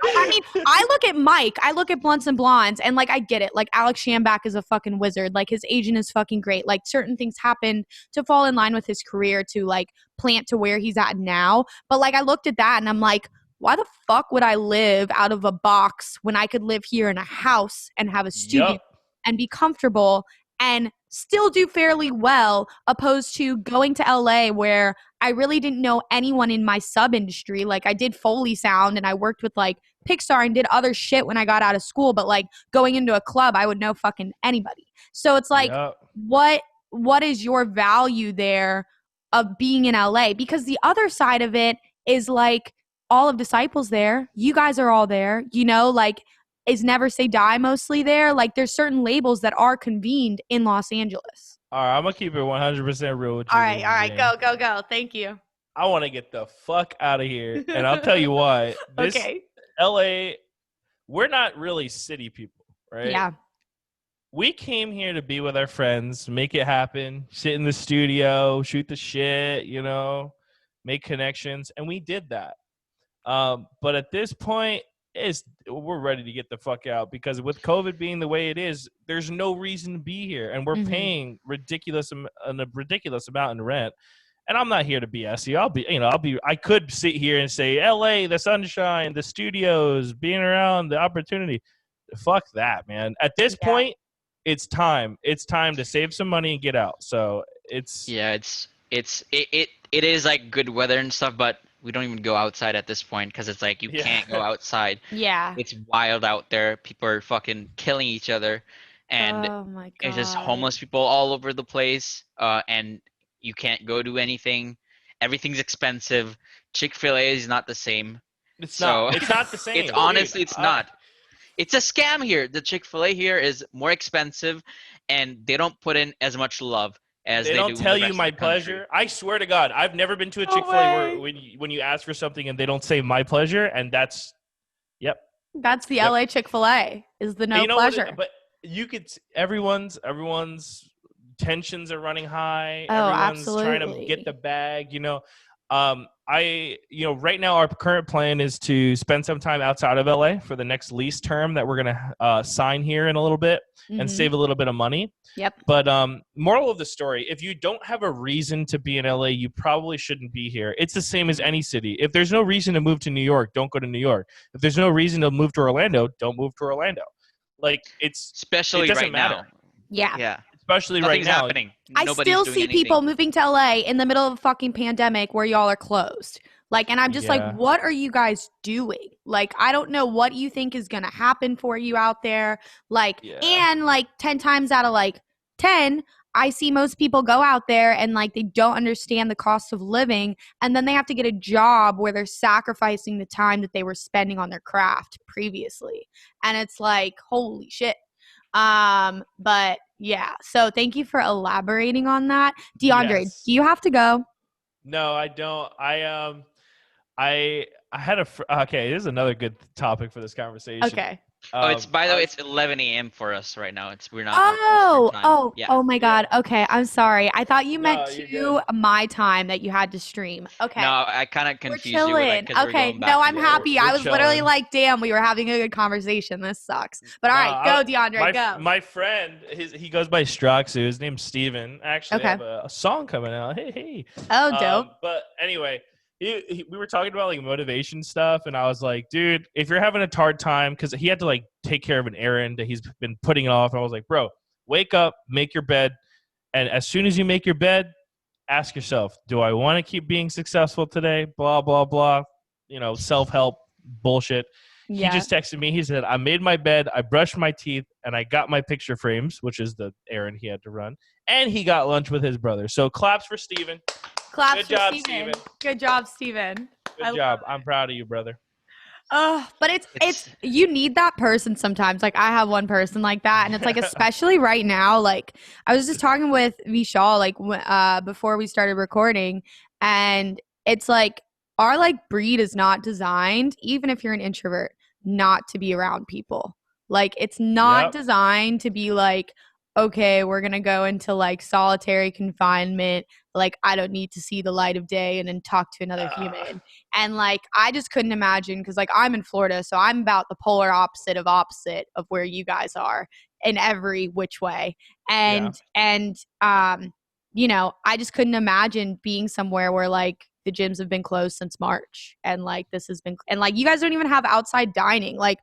I mean, I look at Mike, I look at Blunts and Blondes, and like, I get it. Like, Alex Shambach is a fucking wizard. Like, his agent is fucking great. Like, certain things happened to fall in line with his career to like plant to where he's at now. But like, I looked at that and I'm like, why the fuck would I live out of a box when I could live here in a house and have a studio and be comfortable and still do fairly well, opposed to going to LA where I really didn't know anyone in my sub industry. Like, I did Foley sound and I worked with like Pixar and did other shit when I got out of school, but like going into a club, I would know fucking anybody. So it's like, what is your value there of being in LA? Because the other side of it is like, all of Disciples there, you guys are all there, you know, like, is Never Say Die mostly there? Like, there's certain labels that are convened in Los Angeles. All right, I'm going to keep it 100% real with you. All right, go. Thank you. I want to get the fuck out of here, and I'll tell you why. Okay. LA, we're not really city people, right? Yeah. We came here to be with our friends, make it happen, sit in the studio, shoot the shit, you know, make connections, and we did that. But at this point, we're ready to get the fuck out, because with COVID being the way it is, there's no reason to be here, and we're paying a ridiculous amount in rent. And I'm not here to BS you. I could sit here and say, LA, the sunshine, the studios, being around, the opportunity. Fuck that, man. At this point, it's time. It's time to save some money and get out. So it is like good weather and stuff, but we don't even go outside at this point because it's like you can't go outside. Yeah. It's wild out there. People are fucking killing each other. And oh my God. It's just homeless people all over the place. And you can't go do anything. Everything's expensive. Chick-fil-A is not the same. It's not the same. It's honestly, it's not. It's a scam here. The Chick-fil-A here is more expensive, and they don't put in as much love as they do. They don't tell you my pleasure. I swear to God, I've never been to a Chick-fil-A where when you ask for something and they don't say my pleasure, and that's That's the LA Chick-fil-A is the no pleasure. But you could everyone's tensions are running high. Oh, everyone's absolutely. trying to get the bag, right now our current plan is to spend some time outside of LA for the next lease term that we're going to sign here in a little bit and save a little bit of money. Yep. But moral of the story, if you don't have a reason to be in LA, you probably shouldn't be here. It's the same as any city. If there's no reason to move to New York, don't go to New York. If there's no reason to move to Orlando, don't move to Orlando. Like, it doesn't matter. Yeah. Especially Nothing's right now. Happening. I still see people moving to LA in the middle of a fucking pandemic where y'all are closed. Like, and I'm just like, what are you guys doing? Like, I don't know what you think is going to happen for you out there. Like, and like 10 times out of like 10, I see most people go out there and like they don't understand the cost of living, and then they have to get a job where they're sacrificing the time that they were spending on their craft previously. And it's like, holy shit. But yeah, so thank you for elaborating on that. DiAndre, do you have to go? No, I don't. I had okay, this is another good topic for this conversation. Okay. Oh, it's by the way, I- it's 11 a.m. for us right now. We're not on Eastern time. Yeah. Oh my God. Okay, I'm sorry. I thought you meant No, you're to good. my time that you had to stream. Okay. No, I kind of We're confused you with that chilling. because we're Okay. going No, back and I'm Yeah, forth. happy. we're I was literally chilling. like, damn, we were having a good conversation. This sucks. But all No, right, go, DeAndre, go. my friend, he goes by Stroxu. His name's Steven. I actually Okay. have a song coming out. Hey. Oh, dope. But anyway, we were talking about like motivation stuff, and I was like, dude, if you're having a hard time, because he had to like take care of an errand that he's been putting it off. I was like, bro, wake up, make your bed, and as soon as you make your bed, ask yourself, do I want to keep being successful today? Blah blah blah. Self-help bullshit. He Yeah. just texted me. He said, I made my bed, I brushed my teeth, and I got my picture frames, which is the errand he had to run. And he got lunch with his brother. So claps for Steven. Claps Good for job, Steven. Steven. Good job, Steven. Good job. I'm proud of you, brother. But it's you need that person sometimes. Like I have one person like that, and it's like especially right now. Like I was just talking with Vishal like before we started recording, and it's like our like breed is not designed, even if you're an introvert, not to be around people. Like it's not Yep. designed to be like, okay, we're gonna go into like solitary confinement. Like I don't need to see the light of day and then talk to another human. And like I just couldn't imagine because like I'm in Florida, so I'm about the polar opposite of where you guys are in every which way. And I just couldn't imagine being somewhere where like the gyms have been closed since March and like this has been and like you guys don't even have outside dining. Like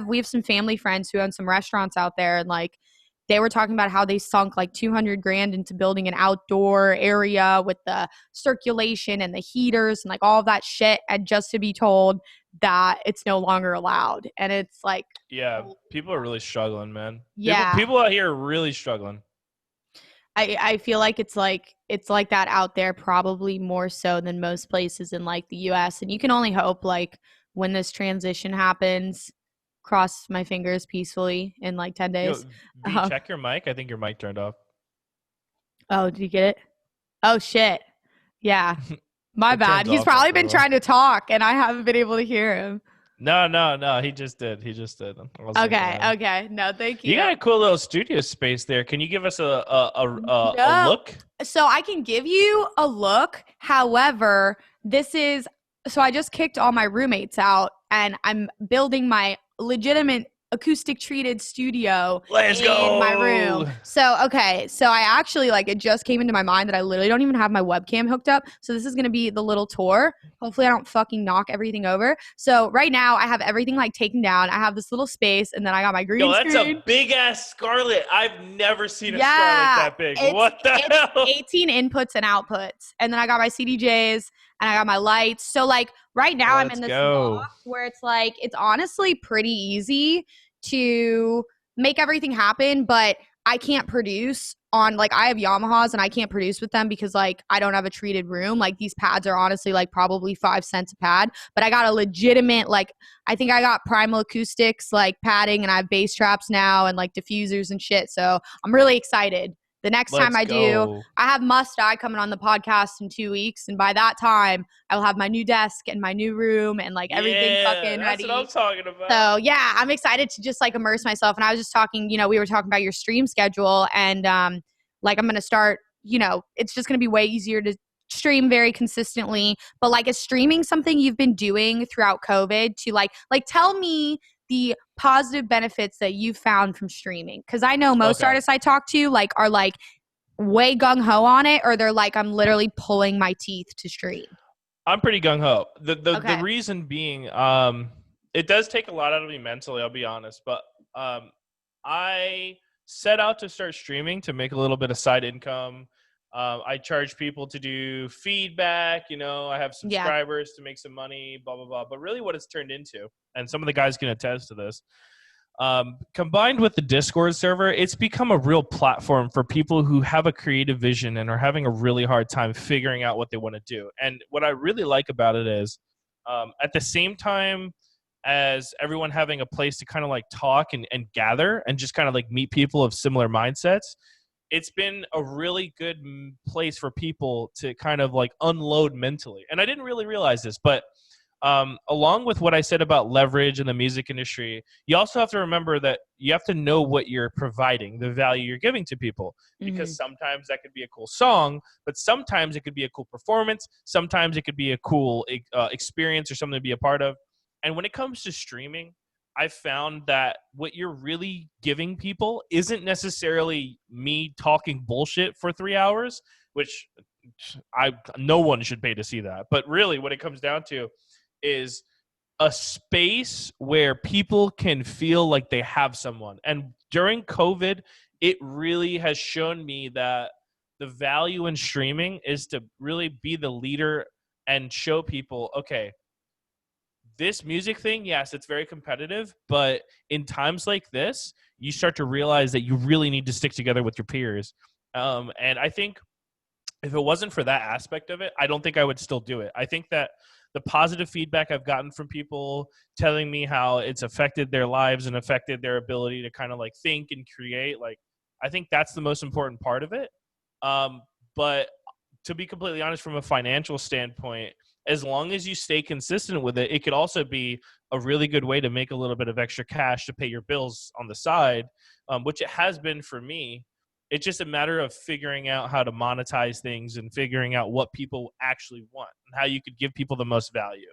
we have some family friends who own some restaurants out there and like they were talking about how they sunk like 200 grand into building an outdoor area with the circulation and the heaters and like all of that shit. And just to be told that it's no longer allowed. And it's like, Yeah, people are really struggling, man. Yeah. People out here are really struggling. I feel like it's like that out there probably more so than most places in like the US. And you can only hope like when this transition happens, cross my fingers peacefully in like 10 days. V, check your mic. I think your mic turned off. Oh, did you get it? Oh, shit. Yeah. My It bad. turns He's off probably after a been while. trying to talk and I haven't been able to hear him. No. He just did. I was looking at him. Okay. No, thank you. You got a cool little studio space there. Can you give us a No. look? So I can give you a look. However, so I just kicked all my roommates out and I'm building my legitimate acoustic treated studio Let's in go. my room. So I actually like it just came into my mind that I literally don't even have my webcam hooked up. So this is gonna be the little tour. Hopefully I don't fucking knock everything over. So right now I have everything like taken down. I have this little space and then I got my green Yo, that's screen. a big ass Scarlett. I've never seen a Scarlett that big. What the hell? 18 inputs and outputs. And then I got my CDJs and I got my lights. So like right now I'm in this box where it's like it's honestly pretty easy to make everything happen, but I can't produce on like I have Yamahas and I can't produce with them because like I don't have a treated room. Like these pads are honestly like probably 5 cents a pad, but I got a legitimate like I think I got Primal Acoustics like padding and I have bass traps now and like diffusers and shit. So I'm really excited. The next time I do, I have Must Die coming on the podcast in 2 weeks. And by that time, I will have my new desk and my new room and like everything fucking ready. That's what I'm talking about. So yeah, I'm excited to just like immerse myself. And I was just talking, we were talking about your stream schedule and like I'm going to start, it's just going to be way easier to stream very consistently. But like is streaming something you've been doing throughout COVID to like tell me the positive benefits that you found from streaming? Because I know most artists I talk to like are like way gung-ho on it or they're like I'm literally pulling my teeth to stream. I'm pretty gung-ho. The reason being it does take a lot out of me mentally, I'll be honest, but I set out to start streaming to make a little bit of side income. I charge people to do feedback, I have subscribers to make some money, blah, blah, blah. But really what it's turned into, and some of the guys can attest to this, combined with the Discord server, it's become a real platform for people who have a creative vision and are having a really hard time figuring out what they want to do. And what I really like about it is at the same time as everyone having a place to kind of like talk and gather and just kind of like meet people of similar mindsets, it's been a really good place for people to kind of like unload mentally. And I didn't really realize this, but Along with what I said about leverage in the music industry, you also have to remember that you have to know what you're providing, the value you're giving to people, because sometimes that could be a cool song, but sometimes it could be a cool performance. Sometimes it could be a cool experience or something to be a part of. And when it comes to streaming, I've found that what you're really giving people isn't necessarily me talking bullshit for 3 hours, which no one should pay to see that. But really what it comes down to is a space where people can feel like they have someone. And during COVID, it really has shown me that the value in streaming is to really be the leader and show people, okay, this music thing, yes, it's very competitive, but in times like this, you start to realize that you really need to stick together with your peers. And I think if it wasn't for that aspect of it, I don't think I would still do it. I think that the positive feedback I've gotten from people telling me how it's affected their lives and affected their ability to kind of like think and create, like, I think that's the most important part of it. But to be completely honest, from a financial standpoint, as long as you stay consistent with it, it could also be a really good way to make a little bit of extra cash to pay your bills on the side, which it has been for me. It's just a matter of figuring out how to monetize things and figuring out what people actually want and how you could give people the most value.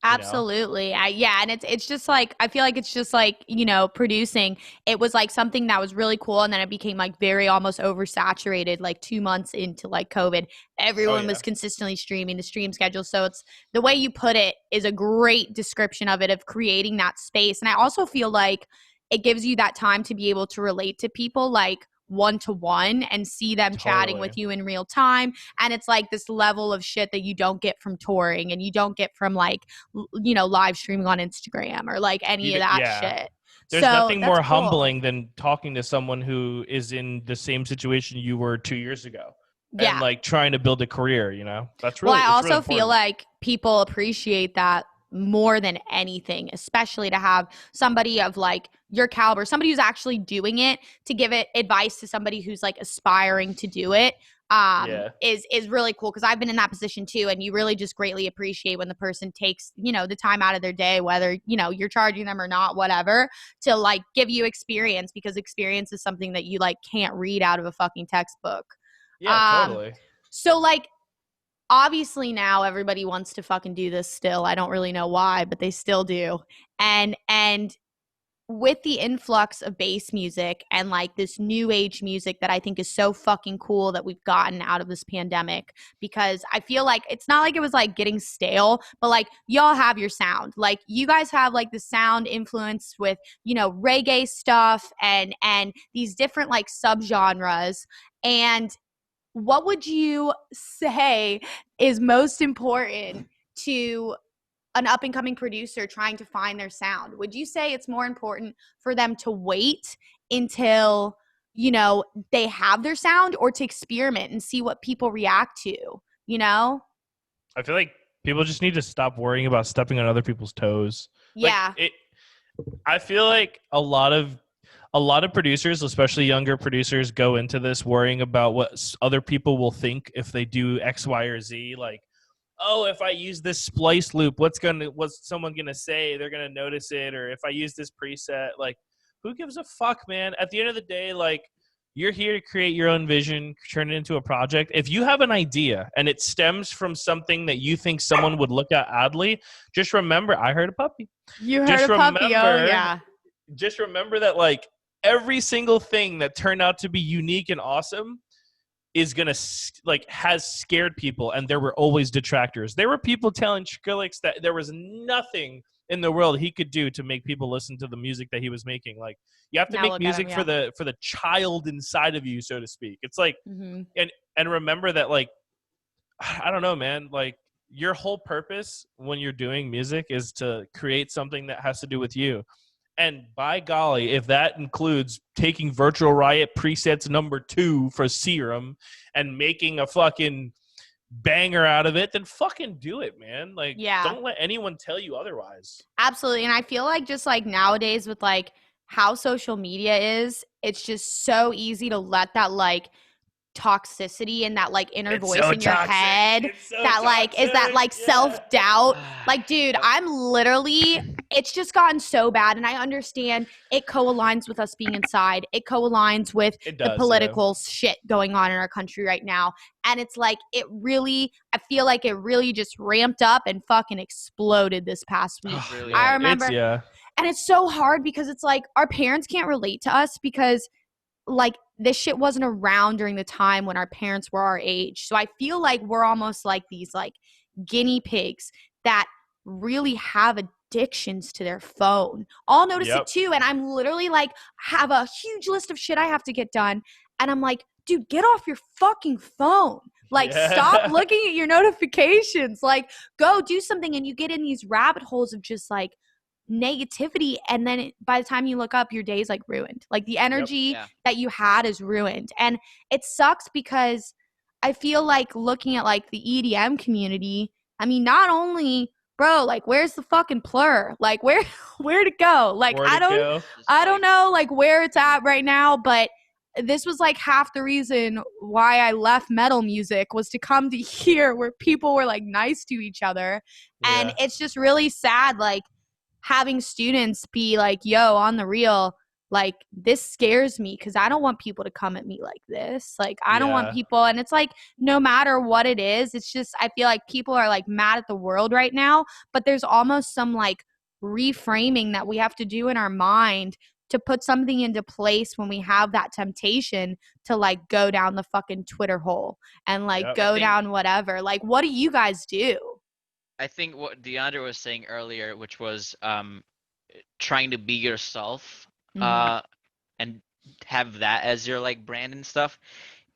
Absolutely. Yeah. And it's just like, I feel like it's just like, producing. It was like something that was really cool. And then it became like very almost oversaturated, like 2 months into like COVID. Everyone was consistently streaming the stream schedule. So it's the way you put it is a great description of it, of creating that space. And I also feel like it gives you that time to be able to relate to people like one-to-one and see them chatting with you in real time. And it's like this level of shit that you don't get from touring and you don't get from like live streaming on Instagram or like any of that shit. There's nothing more humbling than talking to someone who is in the same situation you were 2 years ago. And like trying to build a career, that's really. Well, I also feel like people appreciate that more than anything, especially to have somebody of like your caliber, somebody who's actually doing it, to give it advice to somebody who's like aspiring to do it, is really cool. Cause I've been in that position too. And you really just greatly appreciate when the person takes, the time out of their day, whether, you're charging them or not, whatever, to like give you experience, because experience is something that you like can't read out of a fucking textbook. Yeah, totally. So like, obviously now everybody wants to fucking do this still. I don't really know why, but they still do. And with the influx of bass music and like this new age music that I think is so fucking cool that we've gotten out of this pandemic, because I feel like it's not like it was like getting stale, but like y'all have your sound. Like you guys have like the sound influence with, reggae stuff and these different like subgenres. And what would you say is most important to an up-and-coming producer trying to find their sound? Would you say it's more important for them to wait until, they have their sound, or to experiment and see what people react to, I feel like people just need to stop worrying about stepping on other people's toes. Yeah. I feel like a lot of producers, especially younger producers, go into this worrying about what other people will think if they do X, Y, or Z. Like, oh, if I use this splice loop, what's someone gonna say? They're gonna notice it. Or if I use this preset, like, who gives a fuck, man? At the end of the day, like, you're here to create your own vision, turn it into a project. If you have an idea and it stems from something that you think someone would look at oddly, just remember, I heard a puppy. You heard a puppy, oh yeah. Just remember that, like, every single thing that turned out to be unique and awesome is has scared people, and there were always detractors. There were people telling Skrillex that there was nothing in the world he could do to make people listen to the music that he was making. Like, you have to make music for the child inside of you, so to speak. It's like, and remember that, like, I don't know, man, like, your whole purpose when you're doing music is to create something that has to do with you. And by golly, if that includes taking Virtual Riot presets #2 for Serum and making a fucking banger out of it, then fucking do it, man. Like, don't let anyone tell you otherwise. Absolutely. And I feel like just like nowadays with like how social media is, it's just so easy to let that like toxicity and that like inner It's voice so in your toxic. head It's so that like is that toxic. like Yeah. self-doubt. Like, dude, I'm literally, it's just gotten so bad, and I understand it co-aligns with us being inside. It co-aligns with It the does, political shit going on in our country right now. And it's like, it really, I feel like it really just ramped up and fucking exploded this past week. Really I did. remember, and it's so hard because it's like our parents can't relate to us because like this shit wasn't around during the time when our parents were our age. So I feel like we're almost like these like guinea pigs that really have addictions to their phone. I'll notice it too. And I'm literally like, have a huge list of shit I have to get done. And I'm like, dude, get off your fucking phone. Like, stop looking at your notifications. Like, go do something. And you get in these rabbit holes of just like negativity, and then by the time you look up, your day is like ruined. Like the energy that you had is ruined. And it sucks because I feel like looking at like the EDM community, I mean, not only, bro, like where's the fucking plur? Like where to go? Like I don't know like where it's at right now, but this was like half the reason why I left metal music, was to come to here where people were like nice to each other. And it's just really sad, like having students be like, yo, on the real, like this scares me because I don't want people to come at me like this. Like I don't want people, and it's like no matter what it is, it's just I feel like people are like mad at the world right now, but there's almost some like reframing that we have to do in our mind to put something into place when we have that temptation to like go down the fucking Twitter hole and like go down whatever. Like, what do you guys do? I think what DeAndre was saying earlier, which was trying to be yourself and have that as your like brand and stuff,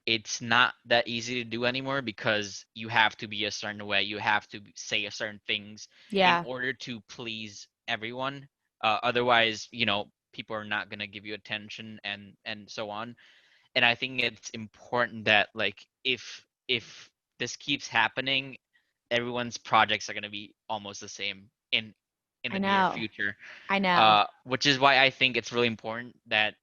it's not that easy to do anymore because you have to be a certain way. You have to say a certain things in order to please everyone. Otherwise, you know, people are not going to give you attention and so on. And I think it's important that like if this keeps happening, everyone's projects are going to be almost the same in the near future. I know. Which is why I think it's really important that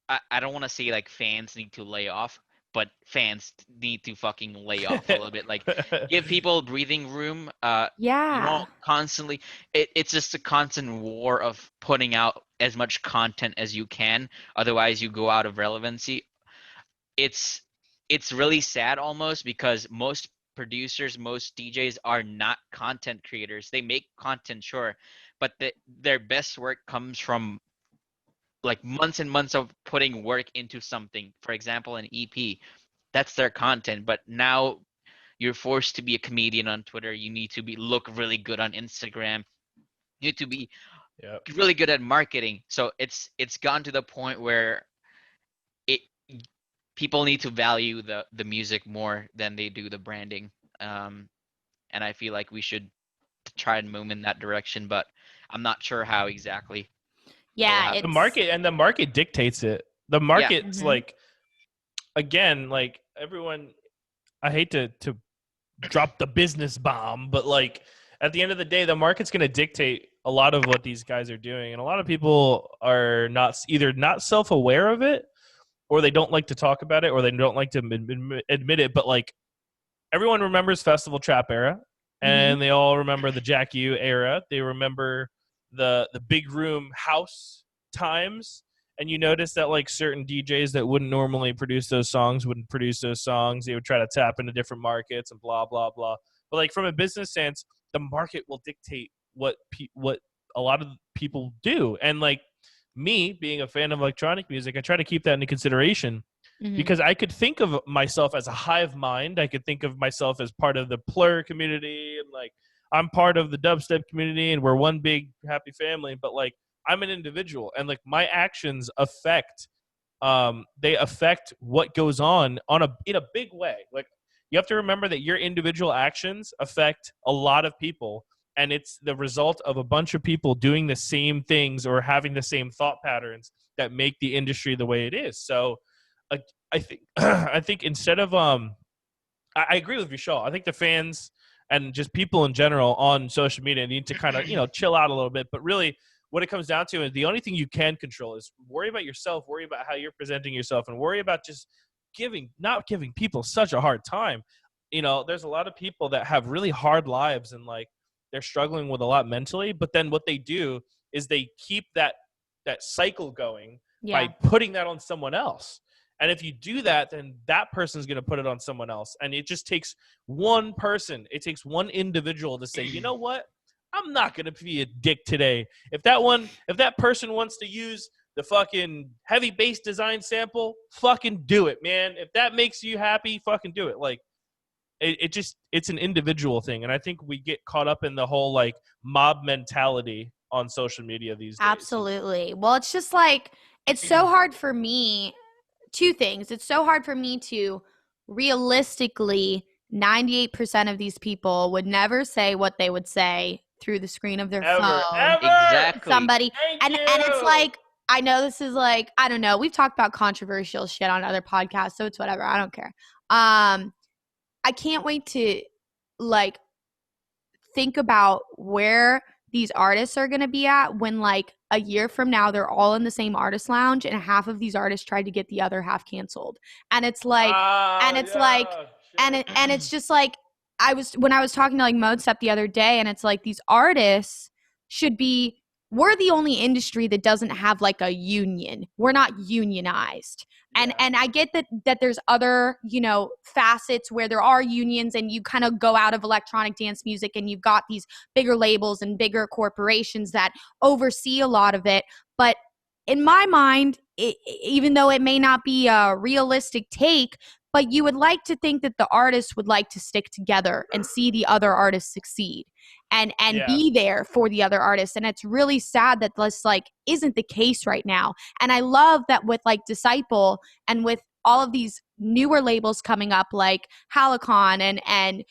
I don't want to say like fans need to lay off, but fans need to fucking lay off a little bit. Like give people breathing room. You don't constantly. It's just a constant war of putting out as much content as you can. Otherwise, you go out of relevancy. It's really sad almost because most producers, most DJs are not content creators. They make content, sure, but their best work comes from like months and months of putting work into something. For example, an EP, that's their content. But now you're forced to be a comedian on Twitter. You need to look really good on Instagram. You need to be really good at marketing. So it's gone to the point where people need to value the music more than they do the branding. And I feel like we should try and move in that direction, but I'm not sure how exactly. Yeah, the market dictates it. The market's like, again, like everyone, I hate to drop the business bomb, but like at the end of the day, the market's going to dictate a lot of what these guys are doing. And a lot of people are either not self-aware of it, or they don't like to talk about it, or they don't like to admit it. But like everyone remembers Festival Trap era, and they all remember the Jack U era. They remember the big room house times, and you notice that like certain DJs that wouldn't normally produce those songs wouldn't produce those songs. They would try to tap into different markets and blah blah blah. But like from a business sense, the market will dictate what a lot of people do. And like me being a fan of electronic music, I try to keep that into consideration because I could think of myself as a hive mind. I could think of myself as part of the plur community, and like I'm part of the dubstep community, and we're one big happy family. But like I'm an individual, and like my actions affect what goes on in a big way. Like you have to remember that your individual actions affect a lot of people, and it's the result of a bunch of people doing the same things or having the same thought patterns that make the industry the way it is. So I think I think instead of I agree with Vishal. I think the fans and just people in general on social media need to kind of chill out a little bit. But really, what it comes down to is the only thing you can control is worry about yourself, worry about how you're presenting yourself, and worry about just not giving people such a hard time. You know, there's a lot of people that have really hard lives and like they're struggling with a lot mentally, but then what they do is they keep that cycle going by putting that on someone else. And if you do that, then that person's going to put it on someone else. And it just takes one person. It takes one individual to say, you know what? I'm not going to be a dick today. If that person wants to use the fucking heavy bass design sample, fucking do it, man. If that makes you happy, fucking do it. Like, it's an individual thing. And I think we get caught up in the whole like mob mentality on social media these days. Absolutely. Well, it's just like, it's so hard for me. Two things. It's so hard for me to realistically, 98% of these people would never say what they would say through the screen of their phone. Exactly. Somebody. And it's like, I know this is like, I don't know. We've talked about controversial shit on other podcasts, so it's whatever. I don't care. I can't wait to like think about where these artists are going to be at when like a year from now they're all in the same artist lounge and half of these artists tried to get the other half canceled. And it's like and it's just like when I was talking to like Modestep the other day, and it's like these artists we're the only industry that doesn't have like a union. We're not unionized. And I get that there's other, you know, facets where there are unions and you kind of go out of electronic dance music and you've got these bigger labels and bigger corporations that oversee a lot of it. But in my mind, even though it may not be a realistic take, but you would like to think that the artists would like to stick together and see the other artists succeed and be there for the other artists. And it's really sad that this like isn't the case right now. And I love that with like Disciple and with all of these newer labels coming up like Halicon and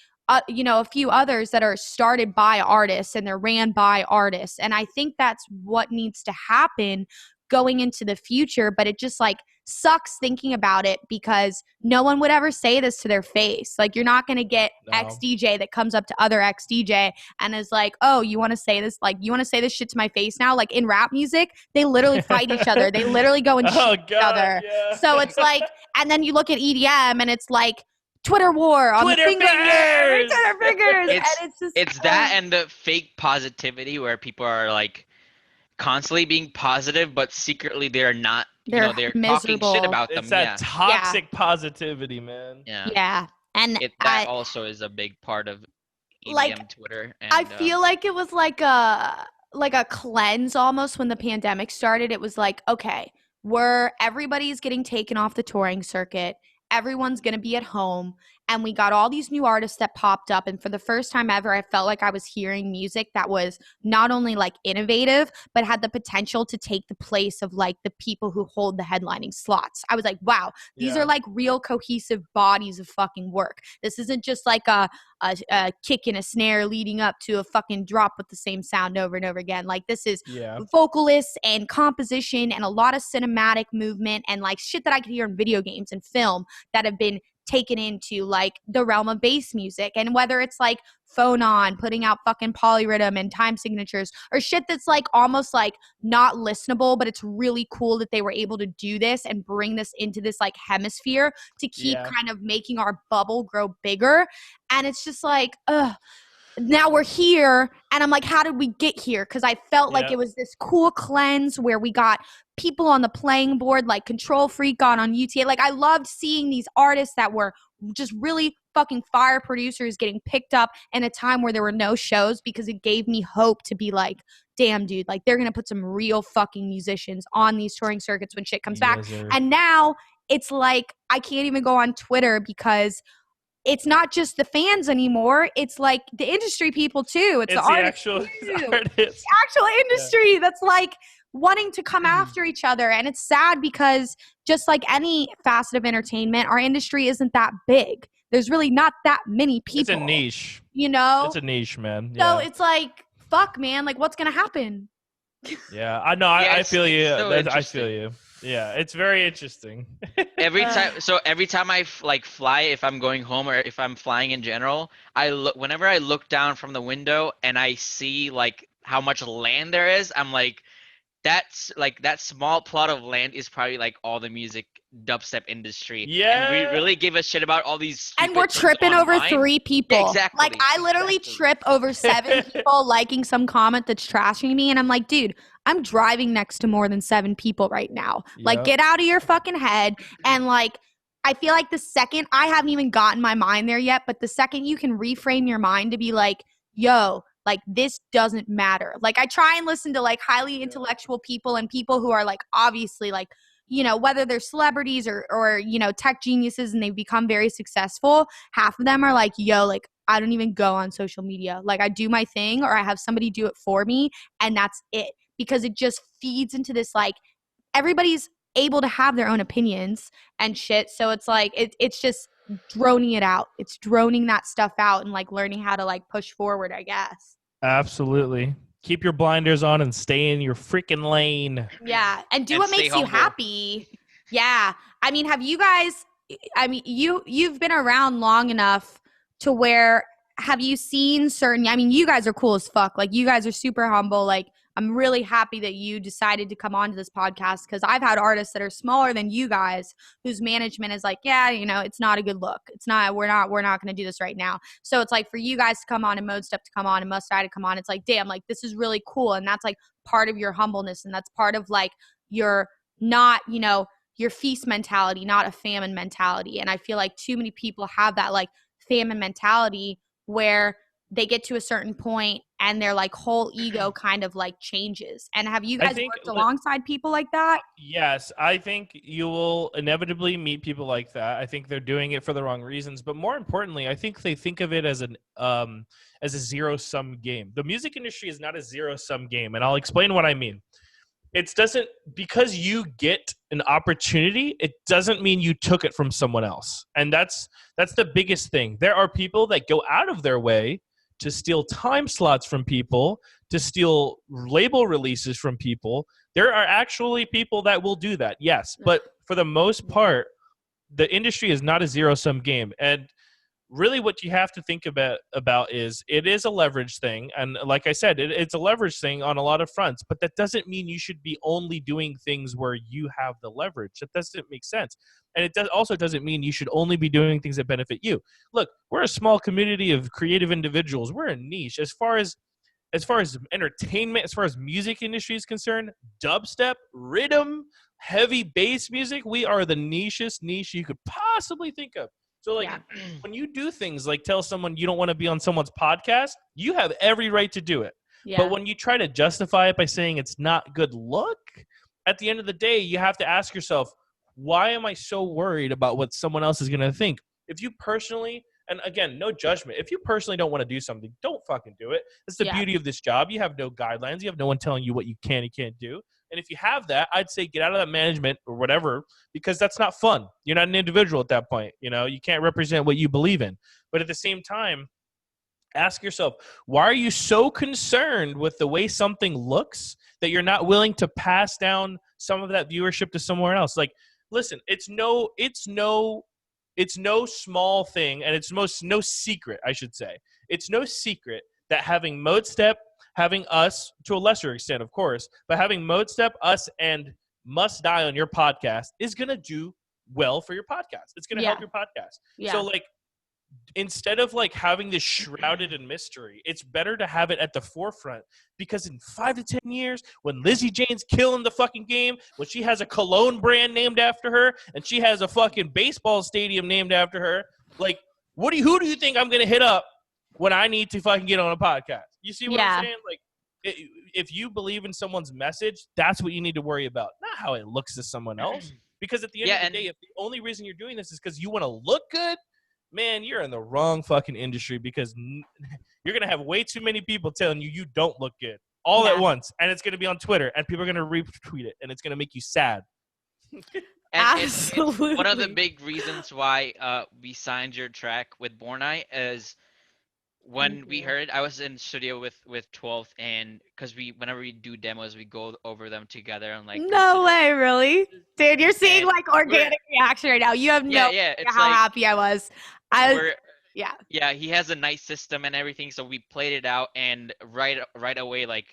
you know, a few others that are started by artists and they're ran by artists. And I think that's what needs to happen going into the future. But it just like sucks thinking about it because no one would ever say this to their face. Like, you're not going to get X DJ that comes up to other X DJ and is like, oh, you want to say this? Like, you want to say this shit to my face now? Like, in rap music, they literally fight each other. They literally go and shoot each other. Yeah. So it's like, and then you look at EDM and it's like, Twitter war on Twitter the fingers. Twitter fingers. It's that and the fake positivity where people are like constantly being positive, but secretly they're not. They're talking shit about them. It's that toxic positivity, man. Yeah. And that also is a big part of EDM like, Twitter. And, I feel like it was like a cleanse almost when the pandemic started. It was like, okay, everybody's getting taken off the touring circuit. Everyone's going to be at home. And we got all these new artists that popped up. And for the first time ever, I felt like I was hearing music that was not only like innovative, but had the potential to take the place of like the people who hold the headlining slots. I was like, wow, these are like real cohesive bodies of fucking work. This isn't just like a kick and a snare leading up to a fucking drop with the same sound over and over again. Like, this is vocalists and composition and a lot of cinematic movement and like shit that I could hear in video games and film that have been taken into like the realm of bass music. And whether it's like Phonon putting out fucking polyrhythm and time signatures or shit that's like almost like not listenable, but it's really cool that they were able to do this and bring this into this like hemisphere to keep kind of making our bubble grow bigger. And it's just like, now we're here. And I'm like, how did we get here? Because I felt like it was this cool cleanse where we got people on the playing board, like Control Freak on UTA. Like, I loved seeing these artists that were just really fucking fire producers getting picked up in a time where there were no shows, because it gave me hope to be like, damn, dude, like they're going to put some real fucking musicians on these touring circuits when shit comes back. And now it's like, I can't even go on Twitter because it's not just the fans anymore. It's like the industry people too. It's the artists too. The actual industry that's like wanting to come after each other. And it's sad because just like any facet of entertainment, our industry isn't that big. There's really not that many people. It's a niche. You know? It's a niche, man. So it's like, fuck, man. Like, what's going to happen? Yeah, I know. I feel you. I feel you. Yeah, it's very interesting. every time I fly, if I'm going home or if I'm flying in general, whenever I look down from the window and I see like how much land there is, I'm like, that's like that small plot of land is probably like all the music dubstep industry. Yeah. And we really give a shit about all these And stupid we're things tripping over online. 3 people. Exactly. Like, I literally Exactly. trip over 7 people liking some comment that's trashing me. And I'm like, dude, I'm driving next to more than 7 people right now. Like, Yep. get out of your fucking head. And, like, I feel like the second, I haven't even gotten my mind there yet, but the second you can reframe your mind to be like, yo, like, this doesn't matter. Like, I try and listen to, like, highly intellectual people and people who are, like, obviously, like, you know, whether they're celebrities or, you know, tech geniuses and they've become very successful, half of them are like, yo, like, I don't even go on social media. Like, I do my thing or I have somebody do it for me, and that's it. Because it just feeds into this, like, everybody's able to have their own opinions and shit. So it's like, it's just droning it out. It's droning that stuff out and, like, learning how to, like, push forward, I guess. Absolutely. Keep your blinders on and stay in your freaking lane. Yeah, and do And what stay makes you humble. happy. Yeah. I mean, have you guys, I mean, you've been around long enough to where, have you seen certain, I mean, you guys are cool as fuck. Like, you guys are super humble. Like, I'm really happy that you decided to come on to this podcast, because I've had artists that are smaller than you guys whose management is like, yeah, you know, it's not a good look. It's not, we're not going to do this right now. So it's like, for you guys to come on and Mode Step to come on and Must I to come on, it's like, damn, like, this is really cool. And that's like part of your humbleness. And that's part of like your, not, you know, your feast mentality, not a famine mentality. And I feel like too many people have that like famine mentality where they get to a certain point and their like whole ego kind of like changes. And have you I guys think worked alongside people like that? Yes, I think you will inevitably meet people like that. I think they're doing it for the wrong reasons, but more importantly, I think they think of it as a zero-sum game. The music industry is not a zero-sum game, and I'll explain what I mean. It doesn't, because you get an opportunity, it doesn't mean you took it from someone else. And that's the biggest thing. There are people that go out of their way to steal time slots from people, to steal label releases from people. There are actually people that will do that, yes. But for the most part, the industry is not a zero-sum game. And really what you have to think about is it is a leverage thing. And like I said, it's a leverage thing on a lot of fronts. But that doesn't mean you should be only doing things where you have the leverage. That doesn't make sense. And it also doesn't mean you should only be doing things that benefit you. Look, we're a small community of creative individuals. We're a niche. As far as entertainment, as far as music industry is concerned, dubstep, rhythm, heavy bass music, we are the nichest niche you could possibly think of. So, like, when you do things like tell someone you don't want to be on someone's podcast, you have every right to do it. Yeah. But when you try to justify it by saying it's not good look, at the end of the day, you have to ask yourself, why am I so worried about what someone else is going to think? If you personally, and again, no judgment, if you personally don't want to do something, don't fucking do it. That's the beauty of this job. You have no guidelines. You have no one telling you what you can and can't do. And if you have that, I'd say get out of that management or whatever, because that's not fun. You're not an individual at that point. You know, you can't represent what you believe in. But at the same time, ask yourself, why are you so concerned with the way something looks that you're not willing to pass down some of that viewership to somewhere else? Like, listen, it's no small thing, and it's no secret, I should say. It's no secret that having Mode Step, having us, to a lesser extent, of course, but having Mode Step, us, and Must Die on your podcast is going to do well for your podcast. It's going to help your podcast. Yeah. So, like, instead of like having this shrouded in mystery, it's better to have it at the forefront, because in 5 to 10 years, when Lizzy Jane's killing the fucking game, when she has a cologne brand named after her and she has a fucking baseball stadium named after her, like, who do you think I'm gonna hit up when I need to fucking get on a podcast? You see what I'm saying? Like, if you believe in someone's message, that's what you need to worry about, not how it looks to someone else. Because at the end of the day, if the only reason you're doing this is because you want to look good, man, you're in the wrong fucking industry, because you're going to have way too many people telling you don't look good all at once. And it's going to be on Twitter, and people are going to retweet it, and it's going to make you sad. And Absolutely. it's one of the big reasons why we signed your track with Born Eye is when we heard, I was in studio with 12th, and because whenever we do demos, we go over them together and like. No way, really? Dude, you're seeing like organic reaction right now. You have no idea how happy I was. Yeah, he has a nice system and everything, so we played it out, and right away, like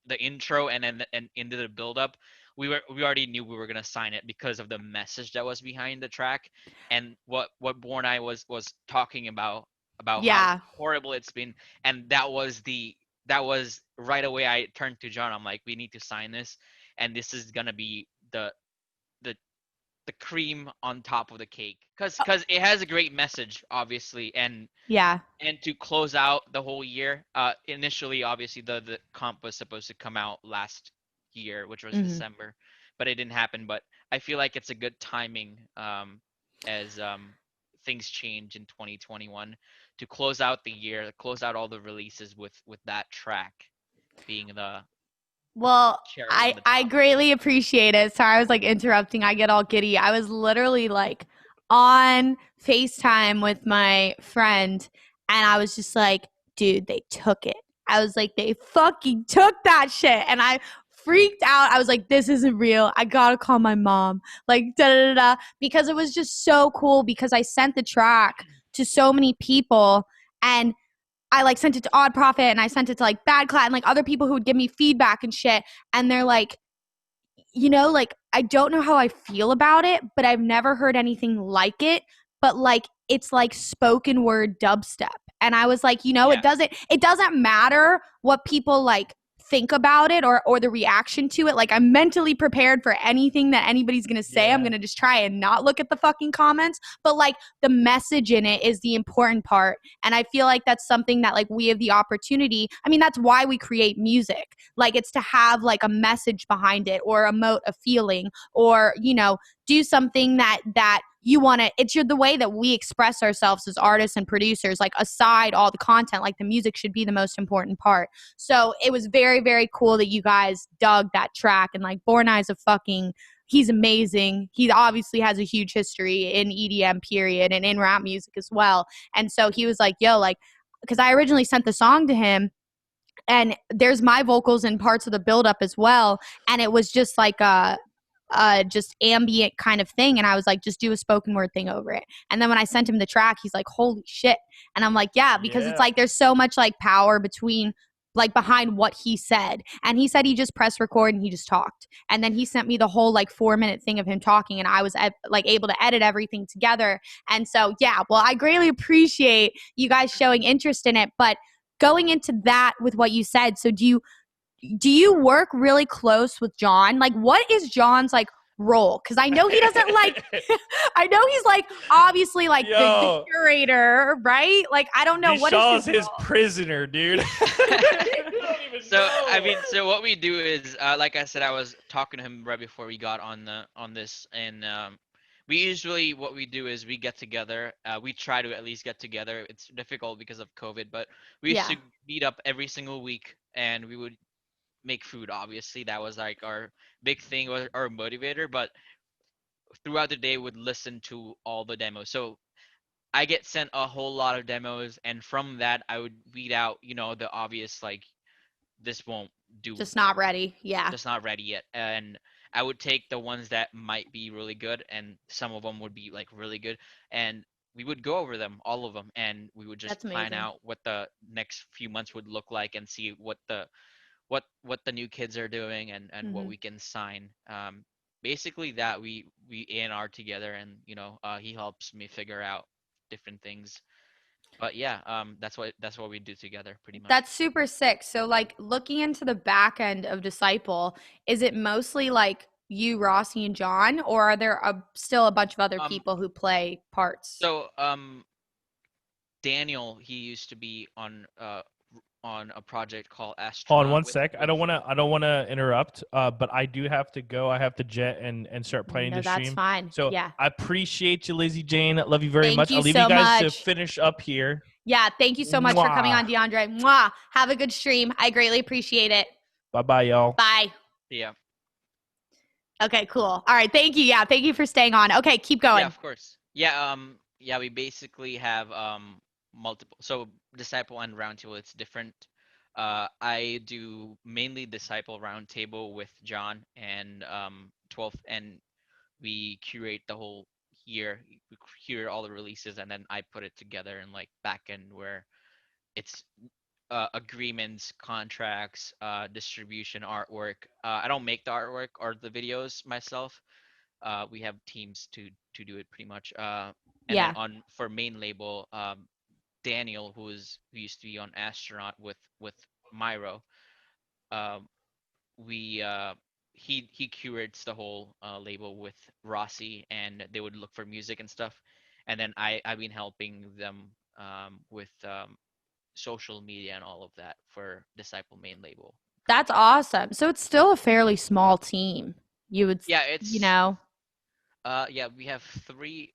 the intro and into the build up, we already knew we were gonna sign it because of the message that was behind the track, and what Born Eye was talking about how Yeah. horrible it's been, and that was right away. I turned to John. I'm like, we need to sign this, and this is gonna be the the cream on top of the cake, because it has a great message, obviously, Yeah. and to close out the whole year. Initially, obviously, the comp was supposed to come out last year, which was Hmm. December, but it didn't happen. But I feel like it's a good timing, as things change in 2021, to close out the year, close out all the releases with that track being the Well, cherry I on the I top. greatly appreciate it. Sorry, I was like interrupting. I get all giddy. I was literally like on FaceTime with my friend, and I was just like, dude, they took it. I was like, they fucking took that shit. And I freaked out. I was like, this isn't real. I gotta call my mom. Like, da da da da. Because it was just so cool because I sent the track to so many people, and I like sent it to Odd Profit, and I sent it to like Bad Clat and like other people who would give me feedback and shit. And they're like, like I don't know how I feel about it, but I've never heard anything like it. But like it's like spoken word dubstep. And I was like, Yeah. it doesn't matter what people like think about it or the reaction to it. Like I'm mentally prepared for anything that anybody's gonna say. I'm Yeah. gonna just try and not look at the fucking comments. But like the message in it is the important part. And I feel like that's something that like we have the opportunity. I mean, that's why we create music. Like it's to have like a message behind it or emote a feeling or, do something that you want to. It's the way that we express ourselves as artists and producers. Like aside all the content, like the music should be the most important part. So it was very, very cool that you guys dug that track. And like Born Eye's he's amazing. He obviously has a huge history in EDM period and in rap music as well. And so he was like, yo, like, because I originally sent the song to him, and there's my vocals and parts of the build up as well. And it was just like just ambient kind of thing. And I was like, just do a spoken word thing over it. And then when I sent him the track, he's like, holy shit. And I'm like, yeah, because it's Yeah. like there's so much like power behind what he said. And he said he just pressed record and he just talked. And then he sent me the whole like 4-minute thing of him talking, and I was like able to edit everything together. And so, yeah, well, I greatly appreciate you guys showing interest in it. But going into that with what you said, so do you work really close with John? Like, what is John's like role? Because I know he doesn't like. I know he's like obviously like the Yo. curator, right? Like, I don't know what Vishal's is his role? prisoner, dude. You don't even So I know. mean, so what we do is, like I said, I was talking to him right before we got on this, and we usually what we do is we get together. We try to at least get together. It's difficult because of COVID, but we used Yeah. to meet up every single week, and we would make food. Obviously, that was like our big thing, or our motivator. But throughout the day, would listen to all the demos. So I get sent a whole lot of demos, and from that, I would weed out, the obvious, like, this won't do, Just not ready. Yeah. just not ready yet. And I would take the ones that might be really good, and some of them would be like really good, and we would go over them, all of them, and we would just That's plan amazing. out what the next few months would look like, and see what the new kids are doing, and what Mhm. we can sign. Basically that we A&R together, and he helps me figure out different things. But yeah, that's what we do together pretty much. That's super sick. So, like, looking into the back end of Disciple, is it mostly like you, Rossi, and John, or are there still a bunch of other Um, people who play parts? so Daniel, he used to be on a project called Hold on Astronaut one sec. I don't want to interrupt. But I do have to go. I have to jet and start playing No, the that's stream. fine. So Yeah. I appreciate you, Lizzy Jane. Love you very Thank much. you I'll leave you so guys to much. finish up here. Yeah, thank you so much for coming on, Mwah. DiAndre. Mwah. Have a good stream. I greatly appreciate it. Bye bye, y'all. Bye. Yeah. Okay, cool. All right, thank you. Yeah, thank you for staying on. Okay, keep Yeah, going. of course. Yeah, yeah, we basically have multiple. So Disciple and Roundtable, it's different. I do mainly Disciple Roundtable with John and 12th, and we curate the whole year. We curate all the releases, and then I put it together in like back end where it's agreements, contracts, distribution, artwork. I don't make the artwork or the videos myself. We have teams to do it pretty much. And then Yeah. on for main label, Daniel, who used to be on Astronaut with Myro, um, we he curates the whole label with Rossi, and they would look for music and stuff. And then I've been helping them with social media and all of that for Disciple main label That's contract. awesome. So it's still a fairly small team. You would, Yeah, you it's know, yeah, we have three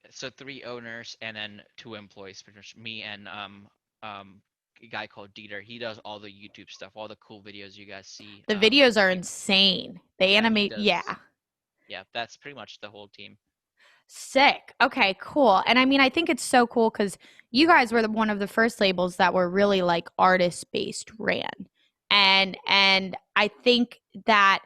owners and then two employees, pretty much me and a guy called Dieter. He does all the YouTube stuff, all the cool videos you guys see. the videos are He, insane. They yeah, he animate, yeah. does. Yeah, that's pretty much the whole team. Sick. Okay, cool. And I mean, I think it's so cool because you guys were one of the first labels that were really like artist based ran. And I think that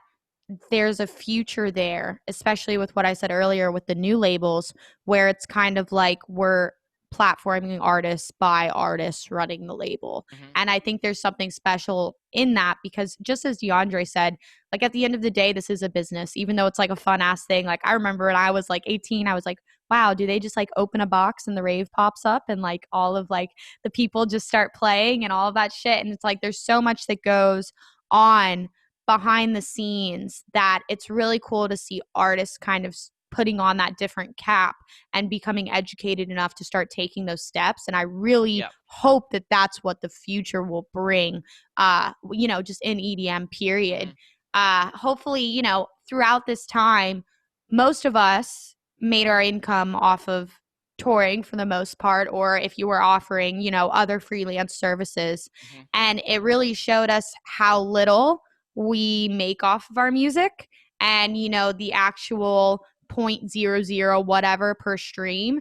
there's a future there, especially with what I said earlier with the new labels, where it's kind of like we're platforming artists by artists running the label. Hmm. And I think there's something special in that because just as DeAndre said, like at the end of the day, this is a business, even though it's like a fun ass thing. Like I remember when I was like 18, I was like, wow, do they just like open a box and the rave pops up and like all of like the people just start playing and all of that shit? And it's like there's so much that goes on behind the scenes that it's really cool to see artists kind of putting on that different cap and becoming educated enough to start taking those steps. And I really Yeah. hope that that's what the future will bring, just in EDM period. Hmm. Hopefully, throughout this time, most of us made our income off of touring for the most part, or if you were offering, other freelance services. Hmm. And it really showed us how little we make off of our music and, the actual 0.00 whatever per stream.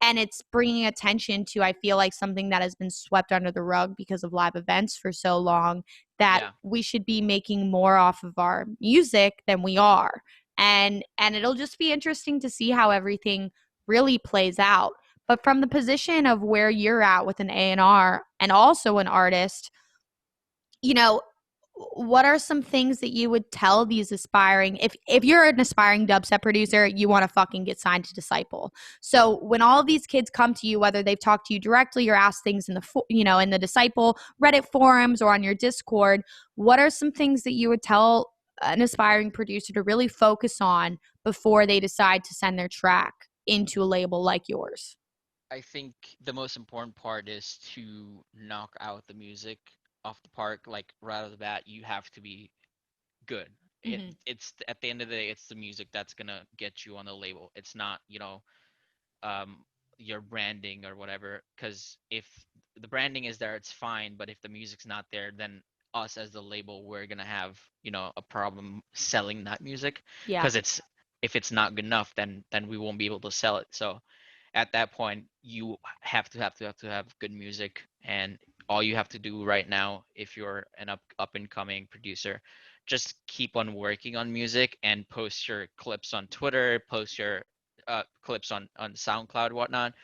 And it's bringing attention to, I feel like, something that has been swept under the rug because of live events for so long, that Yeah. we should be making more off of our music than we are. And it'll just be interesting to see how everything really plays out. But from the position of where you're at with an A&R and also an artist, you know, what are some things that you would tell these aspiring, if you're an aspiring dubstep producer, you want to fucking get signed to Disciple. So when all of these kids come to you, whether they've talked to you directly or asked things in the Disciple Reddit forums or on your Discord, what are some things that you would tell an aspiring producer to really focus on before they decide to send their track into a label like yours? I think the most important part is to knock out the music off the park. Like right off the bat, you have to be good. Mhm. It's at the end of the day, it's the music that's gonna get you on the label. It's not, your branding or whatever. Because if the branding is there, it's fine. But if the music's not there, then us as the label, we're gonna have, a problem selling that music. Yeah. Because if it's not good enough, then we won't be able to sell it. So at that point, you have good music, and all you have to do right now, if you're an up and coming producer, just keep on working on music and post your clips on Twitter, post your clips on SoundCloud, whatnot.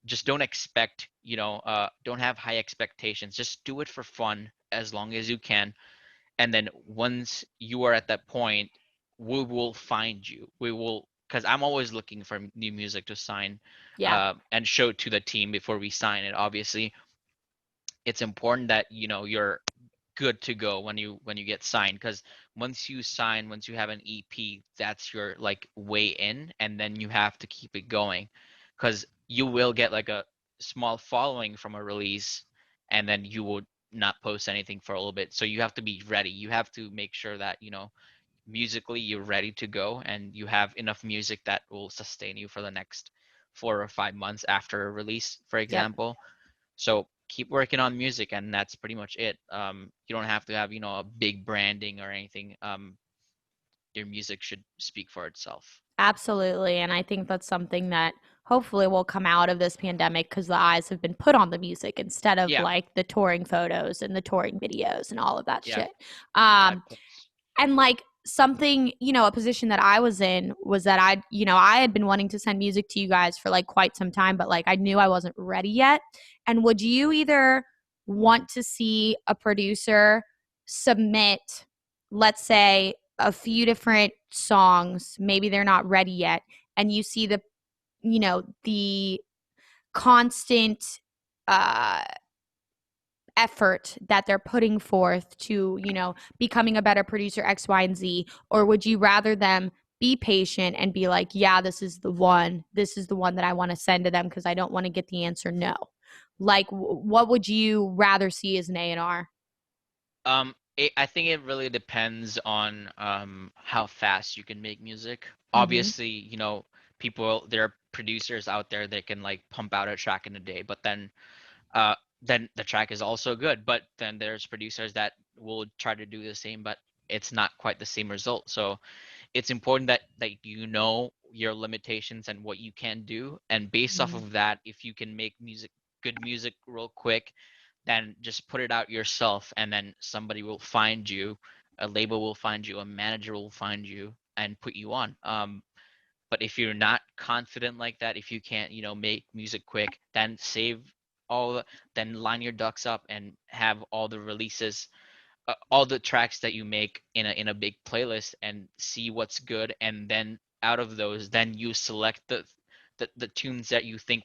Just don't expect, don't have high expectations. Just do it for fun as long as you can, and then once you are at that point, we will find you. We will, because I'm always looking for new music to sign, Yeah. and show to the team before we sign it. Obviously, it's important that you're good to go when you get signed, because once you sign, once you have an EP, that's your like way in, and then you have to keep it going, because you will get like a small following from a release, and then you will not post anything for a little bit. So you have to be ready. You have to make sure that musically you're ready to go, and you have enough music that will sustain you for the next 4 or 5 months after a release, for Yep. example. So keep working on music, and that's pretty much it. You don't have to have a big branding or anything. Your music should speak for itself. Absolutely. And I think that's something that hopefully will come out of this pandemic because the eyes have been put on the music instead of Yeah, like the touring photos and the touring videos and all of that yeah, shit. live clips. And like something, a position that I was in was that I had been wanting to send music to you guys for like quite some time, but like I knew I wasn't ready yet. And would you either want to see a producer submit, let's say, a few different songs, maybe they're not ready yet, and you see the constant uh effort that they're putting forth to, becoming a better producer X, Y, and Z? Or would you rather them be patient and be like, yeah, this is the one that I want to send to them because I don't want to get the answer no? Like, what would you rather see as an A&R? I think it really depends on how fast you can make music. Mhm. Obviously, there are producers out there that can like pump out a track in a day, but then the track is also good. But then there's producers that will try to do the same, but it's not quite the same result. So it's important that you know your limitations and what you can do, and based off of that, if you can make good music real quick, then just put it out yourself, and then somebody will find you, a label will find you, a manager will find you and put you on. But if you're not confident like that, if you can't make music quick, then then line your ducks up and have all the releases, all the tracks that you make in a big playlist, and see what's good, and then out of those, then you select the tunes that you think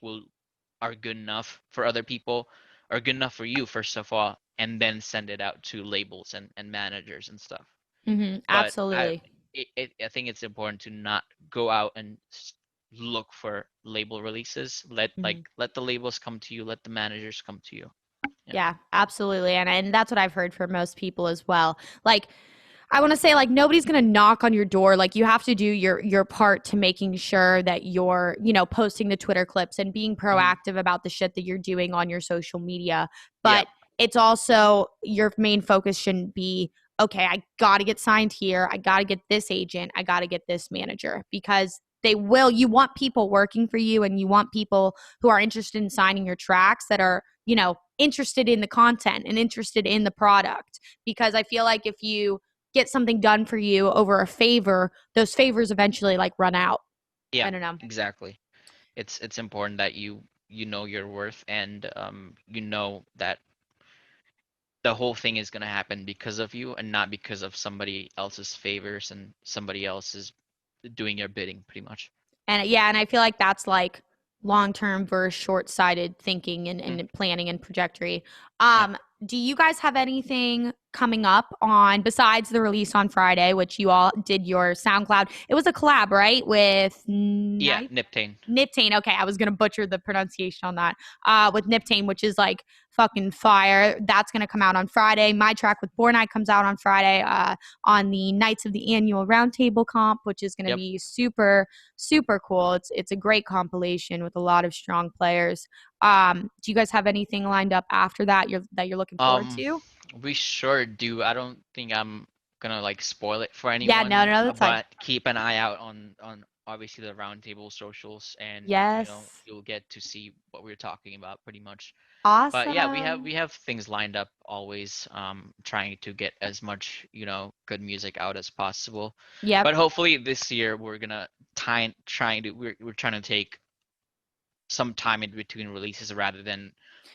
are good enough for other people, or good enough for you first of all, and then send it out to labels and managers and stuff. But Absolutely. I think it's important to not go out and look for label releases. Let the labels come to you, let the managers come to you. Yeah, absolutely. And that's what I've heard from most people as well. Like, I want to say, like, nobody's going to knock on your door. Like, you have to do your part to making sure that you're, posting the Twitter clips and being proactive about the shit that you're doing on your social media. But it's also, your main focus shouldn't be, okay, I got to get signed here. I got to get this agent. I got to get this manager, because you want people working for you, and you want people who are interested in signing your tracks that are, interested in the content and interested in the product. Because I feel like if you get something done for you over a favor, those favors eventually like run out. Yeah, I don't know. exactly. It's important that you know your worth, and you know that the whole thing is going to happen because of you, and not because of somebody else's favors and somebody else is doing your bidding, pretty much. And I feel like that's like long-term versus short-sighted thinking and planning and trajectory. Do you guys have anything coming up on, besides the release on Friday, which you all did your SoundCloud? It was a collab, right? With Niptane. Niptane. Okay, I was gonna butcher the pronunciation on that. With Niptane, which is like fucking fire. That's gonna come out on Friday. My track with Born Eye comes out on Friday. On the nights of the annual roundtable comp, which is gonna be super, super cool. It's a great compilation with a lot of strong players. Do you guys have anything lined up after that you're looking forward to? We sure do. I don't think I'm gonna like spoil it for anyone. Yeah, no, that's fine. But keep an eye out on obviously the roundtable socials, and Yes. you'll get to see what we're talking about pretty much. Awesome. But yeah, we have things lined up always, trying to get as much, good music out as possible. Yep. But hopefully this year we're gonna we're trying to take some time in between releases rather than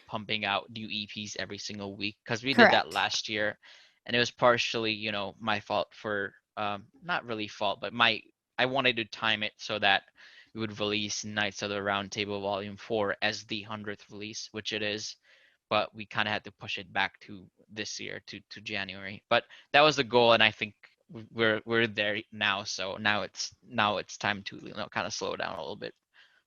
pumping out new EPs every single week, because we did that last year, and it was partially, my fault for not really fault, but I wanted to time it so that we would release Knights of the Round Table Volume 4 as the 100th release, which it is, but we kind of had to push it back to this year to January. But that was the goal, and I think we're there now. So now it's time to kind of slow down a little bit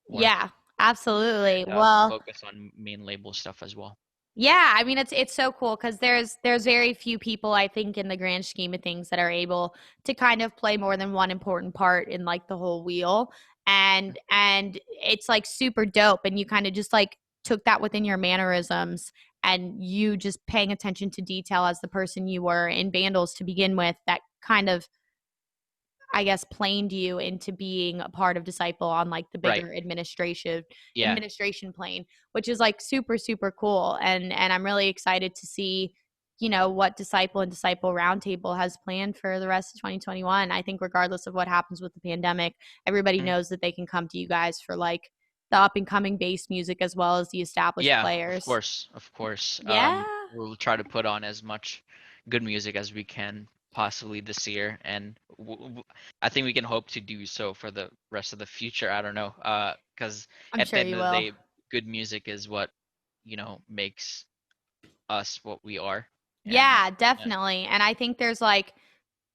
more. Yeah, absolutely. And, well, focus on main label stuff as well. Yeah, I mean it's so cool because there's very few people, I think, in the grand scheme of things, that are able to kind of play more than one important part in like the whole wheel, and it's like super dope, and you kind of just like took that within your mannerisms, and you just paying attention to detail as the person you were in Bandlez to begin with, that kind of, I guess, planed you into being a part of Disciple on like the bigger administration plane, which is like super, super cool. And I'm really excited to see, what Disciple and Disciple Roundtable has planned for the rest of 2021. I think regardless of what happens with the pandemic, everybody knows that they can come to you guys for like the up and coming bass music as well as the established Yeah, players. of course. Yeah. We'll try to put on as much good music as we can possibly this year, and I think we can hope to do so for the rest of the future. I don't know, because I'm at sure the end you of the will. day, good music is what makes us what we are. And, Yeah, definitely. And I think there's like,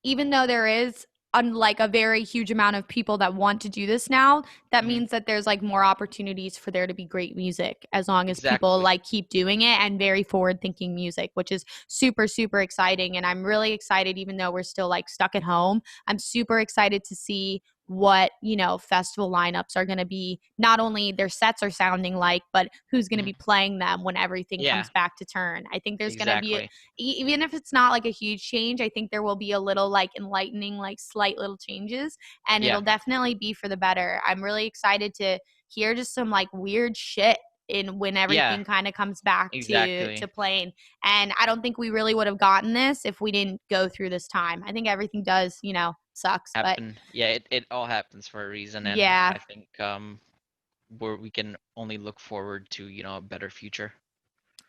even though there is unlike a very huge amount of people that want to do this now, that Mhm. means that there's like more opportunities for there to be great music as long as people Exactly. like keep doing it, and very forward thinking music, which is super, super exciting. And I'm really excited, even though we're still like stuck at home, I'm super excited to see what festival lineups are going to be, not only their sets are sounding like, but who's going to be playing them when everything Yeah. comes back to turn. I think there's going to be Exactly. even if it's not like a huge change, I think there will be a little like enlightening, like slight little changes, and Yeah. it'll definitely be for the better. I'm really excited to hear just some like weird shit in when everything kind of comes back Exactly. to playing. And I don't think we really would have gotten this if we didn't go through this time. I think everything does, sucks, Happen. Yeah, it all happens for a reason, and Yeah. I think we can only look forward to a better future.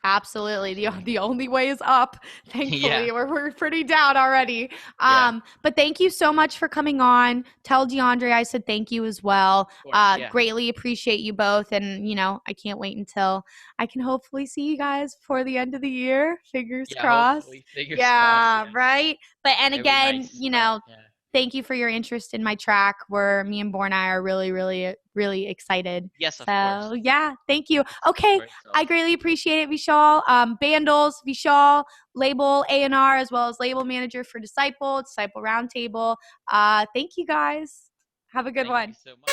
Absolutely. The only way is up. Thankfully, Yeah. we're pretty down already. Yeah. But thank you so much for coming on. Tell DiAndre I said thank you as well. Of course, yeah. Greatly appreciate you both, and I can't wait until I can hopefully see you guys before the end of the year. Fingers Yeah, crossed. hopefully. Fingers Yeah, crossed. right. But and It'd be again, nice, but, yeah. thank you for your interest in my track. Me and Born I are really, really, really excited. Yes, of So course. yeah, thank you. Okay, For itself. I greatly appreciate it, Vishal. Bandlez, Vishal, label A&R, as well as label manager for Disciple Roundtable. Thank you guys. Have a good one. Thank you so much.